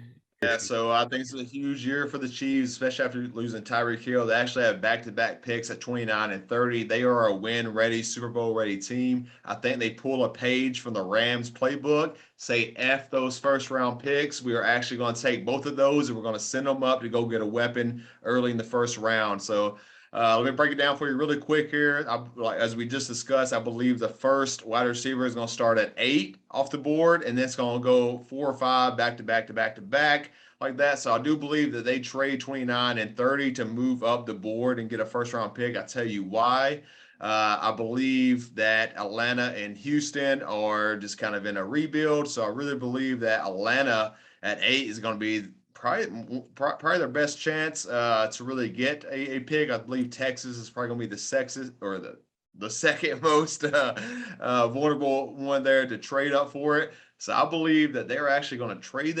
Yeah, so I think it's a huge year for the Chiefs, especially after losing Tyreek Hill. They actually have back-to-back picks at 29 and 30. They are a win-ready, Super Bowl-ready team. I think they pull a page from the Rams playbook, say F those first-round picks. We are actually going to take both of those, and we're going to send them up to go get a weapon early in the first round. So let me break it down for you really quick here. As we just discussed, I believe the first wide receiver is going to start at 8 off the board, and then it's going to go 4 or 5 back to back like that. So I do believe that they trade 29 and 30 to move up the board and get a first-round pick. I tell you why. I believe that Atlanta and Houston are just kind of in a rebuild. So I really believe that Atlanta at 8 is going to be probably their best chance to really get a pick. I believe Texas is probably going to be the sexist or the second most vulnerable one there to trade up for it. So I believe that they're actually going to trade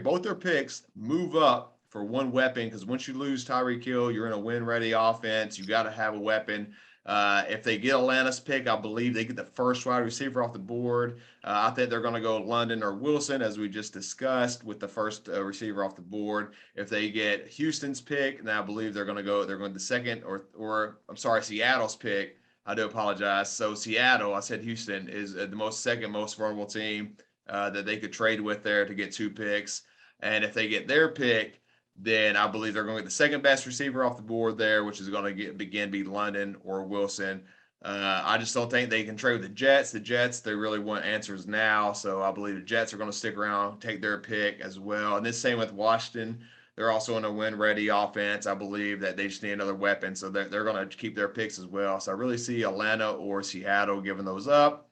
both their picks, move up for one weapon, because once you lose Tyreek Hill, you're in a win-ready offense. You got to have a weapon. If they get Atlanta's pick, I believe they get the first wide receiver off the board. I think they're going to go London or Wilson, as we just discussed, with the first receiver off the board. If they get Houston's pick, then I believe they're going the second or I'm sorry, Seattle's pick. I do apologize. So Seattle, I said Houston, is the second most vulnerable team that they could trade with there to get 2 picks. And if they get their pick, then I believe they're going to get the second best receiver off the board there, which is going to be London or Wilson. I just don't think they can trade with the Jets. The Jets, they really want answers now. So I believe the Jets are going to stick around, take their pick as well. And the same with Washington. They're also in a win-ready offense. I believe that they just need another weapon, so they're going to keep their picks as well. So I really see Atlanta or Seattle giving those up.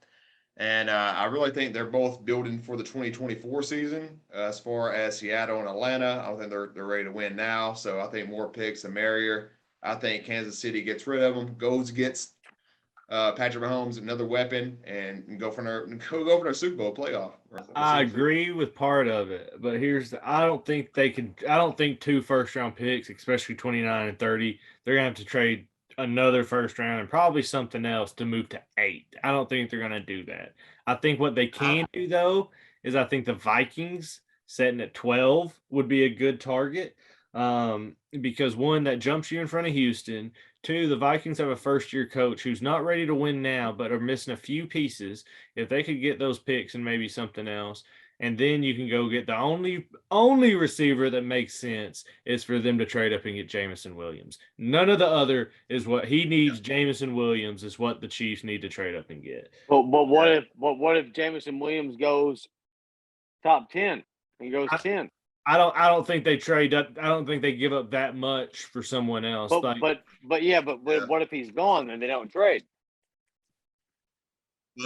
And I really think they're both building for the 2024 season. As far as Seattle and Atlanta, I think they're ready to win now. So I think more picks, the merrier. I think Kansas City gets rid of them, gets Patrick Mahomes another weapon, and go for their Super Bowl playoff. I agree with part of it, but I don't think 2 first-round picks, especially 29 and 30, they're going to have to trade another first round and probably something else to move to 8. I don't think they're going to do that. I think what they can do, though, is I think the Vikings setting at 12 would be a good target because, one, that jumps you in front of Houston. 2, the Vikings have a first-year coach who's not ready to win now but are missing a few pieces. If they could get those picks and maybe something else, and then you can go get the only receiver that makes sense is for them to trade up and get Jameson Williams. None of the other is what he needs. Jameson Williams is what the Chiefs need to trade up and get. But what if Jameson Williams goes top 10 and goes 10? I don't think they trade up. I don't think they give up that much for someone else. But what if he's gone and they don't trade?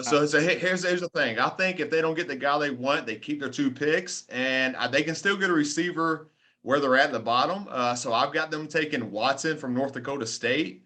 So here's the thing. I think if they don't get the guy they want, they keep their 2 picks, and they can still get a receiver where they're at in the bottom. So I've got them taking Watson from North Dakota State.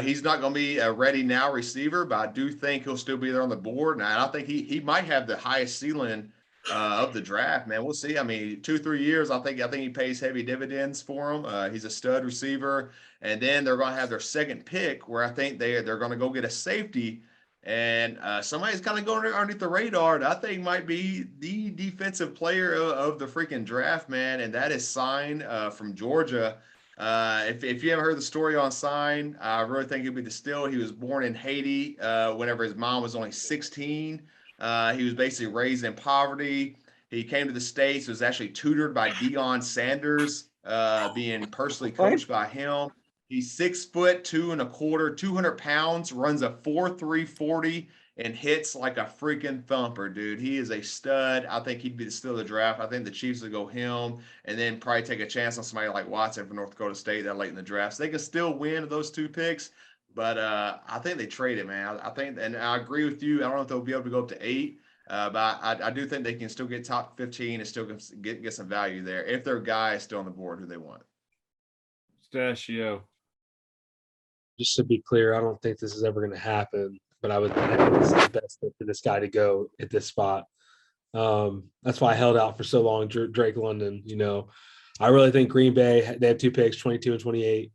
He's not going to be a ready now receiver, but I do think he'll still be there on the board. And I think he might have the highest ceiling of the draft, man. We'll see. I mean, 2-3 years, I think he pays heavy dividends for him. He's a stud receiver. And then they're going to have their second pick where I think they're going to go get a safety. And somebody's kind of going underneath the radar that I think might be the defensive player of the freaking draft, man, and that is Sign from Georgia. If you haven't heard the story on Sign, I really think he'll be the steal. He was born in Haiti whenever his mom was only 16. He was basically raised in poverty. He came to the States, was actually tutored by Deion Sanders, being personally coached by him. He's 6'2" 2.25", 200 pounds, runs a 4.3 40, and hits like a freaking thumper, dude. He is a stud. I think he'd be the steal of the draft. I think the Chiefs would go him and then probably take a chance on somebody like Watson from North Dakota State that late in the draft. So they can still win those two picks, but I think they trade it, man. I think, and I agree with you. I don't know if they'll be able to go up to 8. But I do think they can still get top 15 and still get some value there if their guy is still on the board who they want. Pistachio. Just to be clear, I don't think this is ever going to happen, but I think this is the best fit for this guy to go at this spot. That's why I held out for so long, Drake London. I really think Green Bay, they have 2 picks, 22 and 28.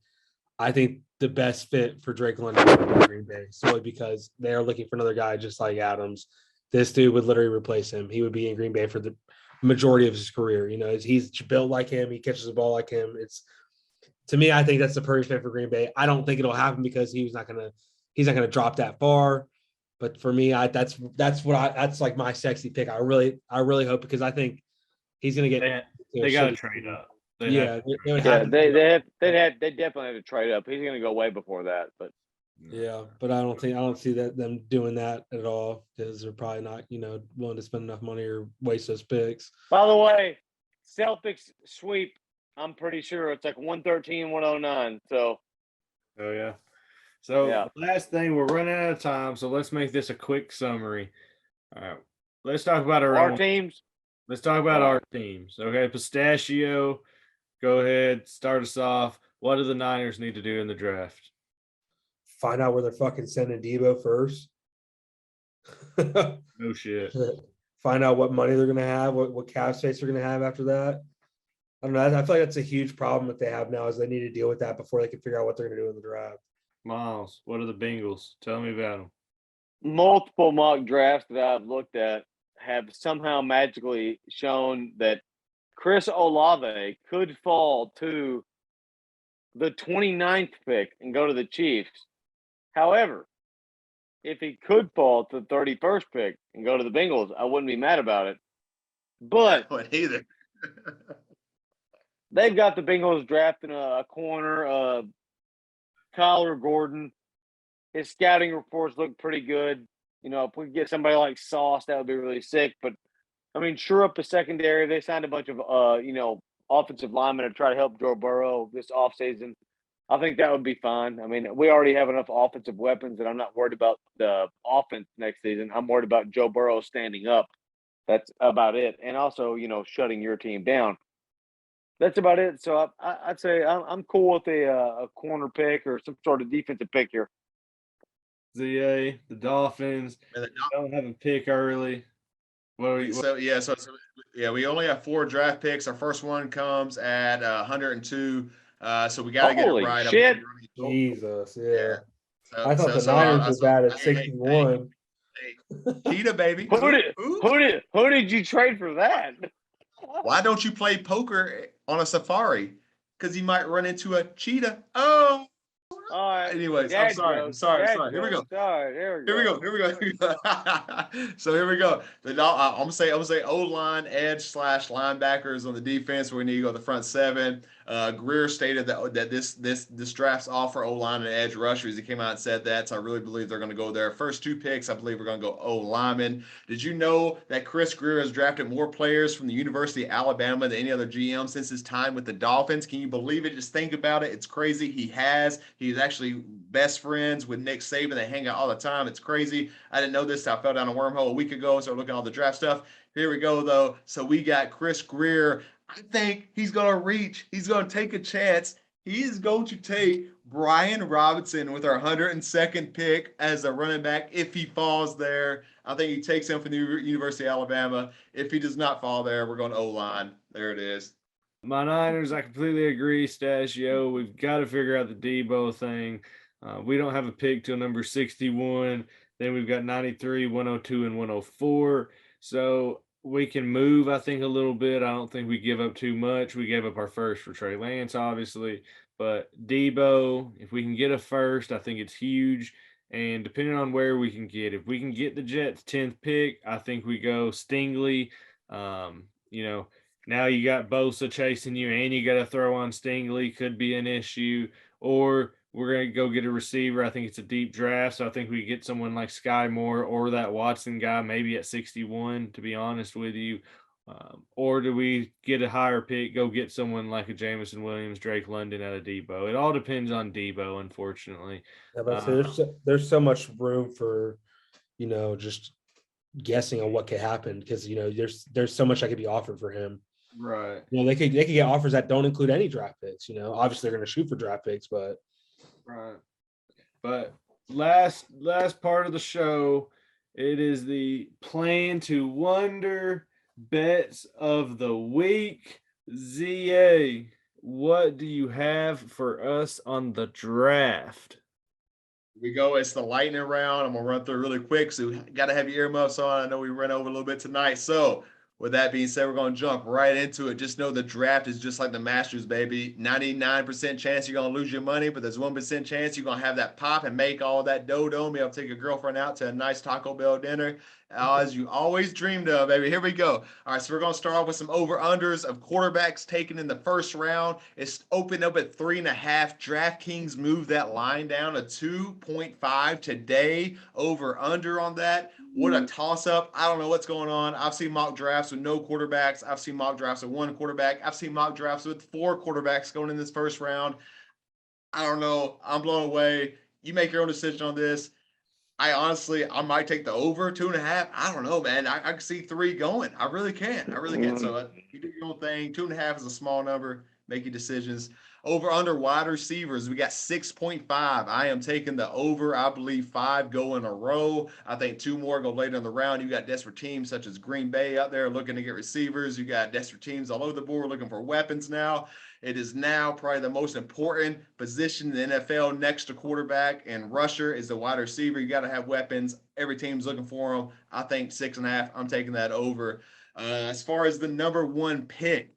I think the best fit for Drake London is Green Bay, solely because they are looking for another guy just like Adams. This dude would literally replace him. He would be in Green Bay for the majority of his career. He's built like him. He catches the ball like him. To me, I think that's the perfect fit for Green Bay. I don't think it'll happen because he's not gonna drop that far. But for me, that's like my sexy pick. I really hope, because I think he's gonna get. They got to trade up. They definitely have to trade up. He's gonna go way before that, but. Yeah, but I don't see them doing that at all, because they're probably not, willing to spend enough money or waste those picks. By the way, Celtics sweep. I'm pretty sure it's like 113, 109. So. Oh yeah. So last thing, we're running out of time, so let's make this a quick summary. All right, let's talk about our teams. Let's talk about our teams. Okay, Pistachio, go ahead, start us off. What do the Niners need to do in the draft? Find out where they're fucking sending Deebo first. No shit. Find out what money they're going to have, what cap space they're going to have after that. I don't know. I feel like that's a huge problem that they have now, is they need to deal with that before they can figure out what they're going to do in the draft. Miles, what are the Bengals? Tell me about them. Multiple mock drafts that I've looked at have somehow magically shown that Chris Olave could fall to the 29th pick and go to the Chiefs. However, if he could fall to the 31st pick and go to the Bengals, I wouldn't be mad about it. But either. They've got the Bengals drafting a corner, Kyler Gordon. His scouting reports look pretty good. If we get somebody like Sauce, that would be really sick. But, sure up the secondary. They signed a bunch of, offensive linemen to try to help Joe Burrow this offseason. I think that would be fine. We already have enough offensive weapons that I'm not worried about the offense next season. I'm worried about Joe Burrow standing up. That's about it. And also, shutting your team down. That's about it. So I'd say I'm cool with a corner pick or some sort of defensive pick here. The Dolphins don't have a pick early. We only have 4 draft picks. Our first one comes at 102. So we got to get it right. Shit. Jesus, yeah. I thought the Niners was bad at 61. Cheetah, baby. Who did you trade for that? Why don't you play poker on a safari? Because you might run into a cheetah. Oh. All right. Anyways, I'm sorry. Here we go. Here we go. So here we go. I'm gonna say O-line, edge / linebackers on the defense. We need to go the front 7. Greer stated that this draft's all for O-line and edge rushers. He came out and said that. So I really believe they're going to go there. First 2 picks, I believe we're going to go O-lineman. Did you know that Chris Greer has drafted more players from the University of Alabama than any other GM since his time with the Dolphins? Can you believe it? Just think about it. It's crazy. He's actually best friends with Nick Saban. They hang out all the time. It's crazy. I didn't know this. I fell down a wormhole a week ago and started looking at all the draft stuff. Here we go, though. So we got Chris Greer. I think he's going to reach. He's going to take a chance. He is going to take Brian Robinson with our 102nd pick as a running back if he falls there. I think he takes him from the University of Alabama. If he does not fall there, we're going to O-line. There it is. My Niners, I completely agree, Stachio. We've got to figure out the Deebo thing. We don't have a pick till number 61. Then we've got 93, 102, and 104. So we can move, I think, a little bit. I don't think we give up too much. We gave up our first for Trey Lance, obviously. But Deebo, if we can get a first, I think it's huge. And depending on where we can get, if we can get the Jets 10th pick, I think we go Stingley. Now you got Bosa chasing you and you got to throw on Stingley, could be an issue. Or we're going to go get a receiver. I think it's a deep draft. So I think we get someone like Sky Moore or that Watson guy, maybe at 61, to be honest with you. Or do we get a higher pick, go get someone like a Jameson Williams, Drake London out of Deebo? It all depends on Deebo, unfortunately. Yeah, but there's so much room for, just guessing on what could happen because there's so much that could be offered for him. Right. They could get offers that don't include any draft picks. Obviously they're going to shoot for draft picks, but right. But last part of the show, it is the Plan to Wonder bets of the week. ZA, what do you have for us on the draft? Here we go. It's the lightning round. I'm going to run through really quick. So you got to have your earmuffs on. I know we ran over a little bit tonight. So with that being said, we're going to jump right into it. Just know the draft is just like the Masters, baby. 99% chance you're going to lose your money, but there's 1% chance you're going to have that pop and make all that dough. Maybe I'll take your girlfriend out to a nice Taco Bell dinner, as you always dreamed of, baby. Here we go. All right, so we're going to start off with some over-unders of quarterbacks taken in the first round. It's opened up at 3.5. DraftKings moved that line down to 2.5 today. Over-under on that. What a toss-up. I don't know what's going on. I've seen mock drafts with no quarterbacks. I've seen mock drafts with one quarterback. I've seen mock drafts with 4 quarterbacks going in this first round. I don't know. I'm blown away. You make your own decision on this. I might take the over 2.5. I don't know, man. I can see 3 going. I really can. So you do your own thing. 2.5 is a small number. Make your decisions. Over under wide receivers, we got 6.5. I am taking the over. I believe 5 go in a row. I think 2 more go later in the round. You got desperate teams such as Green Bay out there looking to get receivers. You got desperate teams all over the board looking for weapons now. It is now probably the most important position in the NFL next to quarterback and rusher is the wide receiver. You got to have weapons. Every team's looking for them. I think 6.5. I'm taking that over. As far as the number 1 pick,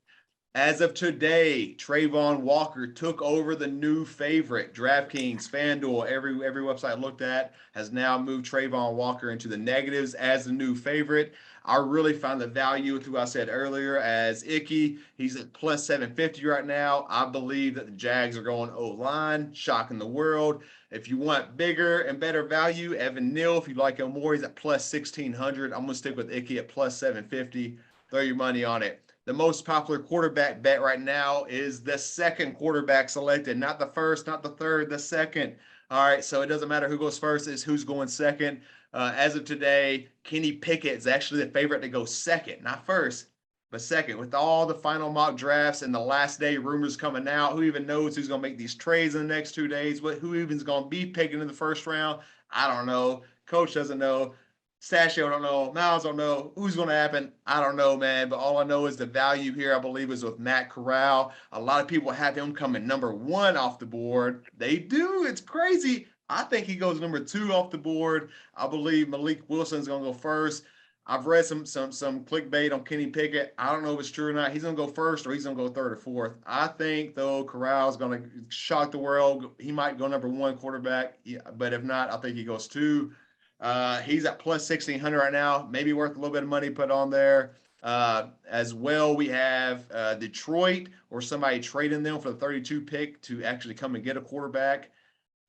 as of today, Trayvon Walker took over the new favorite. DraftKings, FanDuel, every website I looked at has now moved Trayvon Walker into the negatives as the new favorite. I really found the value with who I said earlier as Icky. He's at plus 750 right now. I believe that the Jags are going O-line, shocking the world. If you want bigger and better value, Evan Neal, if you like him more, he's at plus 1,600. I'm going to stick with Icky at plus 750. Throw your money on it. The most popular quarterback bet right now is the second quarterback selected, not the first, not the third, the second. All right, so it doesn't matter who goes first, it's who's going second. As of today, Kenny Pickett is actually the favorite to go second, not first, but second. With all the final mock drafts and the last day rumors coming out, who even knows who's going to make these trades in the next 2 days? Who even's going to be picking in the first round? I don't know. Coach doesn't know. Pistachio don't know. Miles don't know. Who's going to happen? I don't know, man. But all I know is the value here, I believe, is with Matt Corral. A lot of people have him coming number 1 off the board. They do. It's crazy. I think he goes number 2 off the board. I believe Malik Wilson's going to go first. I've read some clickbait on Kenny Pickett. I don't know if it's true or not. He's going to go first or he's going to go 3rd or 4th. I think, though, Corral's going to shock the world. He might go number 1 quarterback, but if not, I think he goes 2. He's at plus 1,600 right now, maybe worth a little bit of money put on there. As well, we have Detroit or somebody trading them for the 32 pick to actually come and get a quarterback.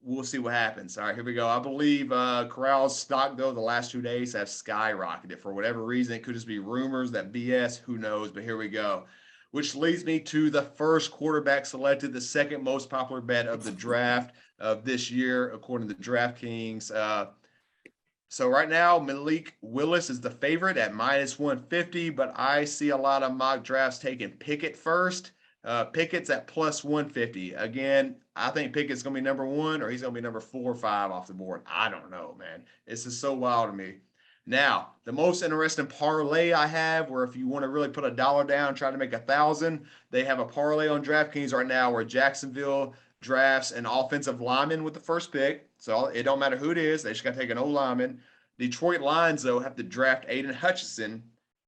We'll see what happens. All right, here we go. I believe Corral's stock, though, the last 2 days have skyrocketed for whatever reason. It could just be rumors, that BS, who knows, but here we go. Which leads me to the first quarterback selected, the second most popular bet of the draft of this year, according to DraftKings. So right now, Malik Willis is the favorite at minus 150, but I see a lot of mock drafts taking Pickett first. Pickett's at plus 150. Again, I think Pickett's going to be number 1 or he's going to be number 4 or 5 off the board. I don't know, man. This is so wild to me. Now, the most interesting parlay I have, where if you want to really put $1 down, try to make 1,000, they have a parlay on DraftKings right now where Jacksonville drafts an offensive lineman with the first pick. So it don't matter who it is. They just got to take an old lineman. Detroit Lions, though, have to draft Aiden Hutchinson.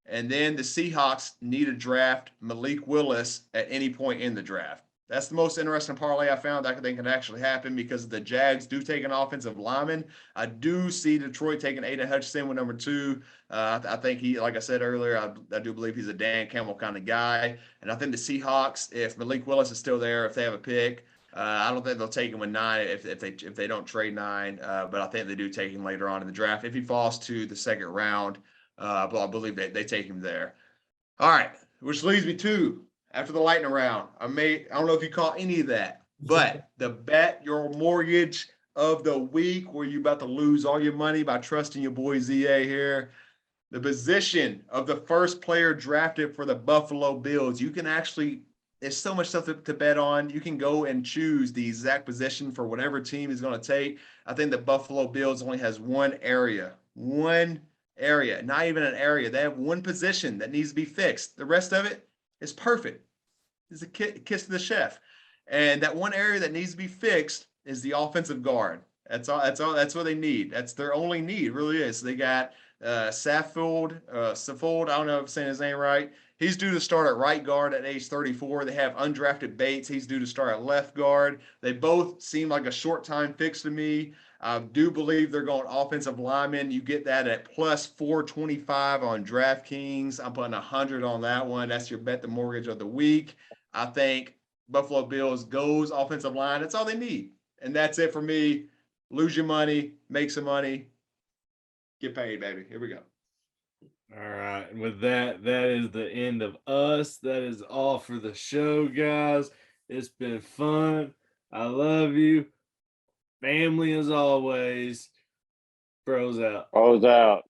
And then the Seahawks need to draft Malik Willis at any point in the draft. That's the most interesting parlay I found that I think can actually happen because the Jags do take an offensive lineman. I do see Detroit taking Aiden Hutchinson with number 2. I think he, like I said earlier, I do believe he's a Dan Campbell kind of guy. And I think the Seahawks, if Malik Willis is still there, if they have a pick, I don't think they'll take him with 9 if they don't trade 9. But I think they do take him later on in the draft if he falls to the second round. But I believe they take him there. All right, which leads me to after the lightning round. I don't know if you caught any of that, but the bet your mortgage of the week where you're about to lose all your money by trusting your boy ZA here. The position of the first player drafted for the Buffalo Bills. You can actually, there's so much stuff to bet on. You can go and choose the exact position for whatever team is going to take. I think the Buffalo Bills only has one area, not even an area. They have one position that needs to be fixed. The rest of it is perfect. It's a kiss to the chef. And that one area that needs to be fixed is the offensive guard. That's all. That's what they need. That's their only need, really is. They got Saffold. I don't know if I'm saying his name right. He's due to start at right guard at age 34. They have undrafted Bates. He's due to start at left guard. They both seem like a short time fix to me. I do believe they're going offensive lineman. You get that at plus 425 on DraftKings. I'm putting 100 on that one. That's your bet the mortgage of the week. I think Buffalo Bills goes offensive line. That's all they need. And that's it for me. Lose your money, make some money, get paid, baby. Here we go. All right. And with that, that is the end of us. That is all for the show, guys. It's been fun. I love you. Family as always. Bros out. Bros out.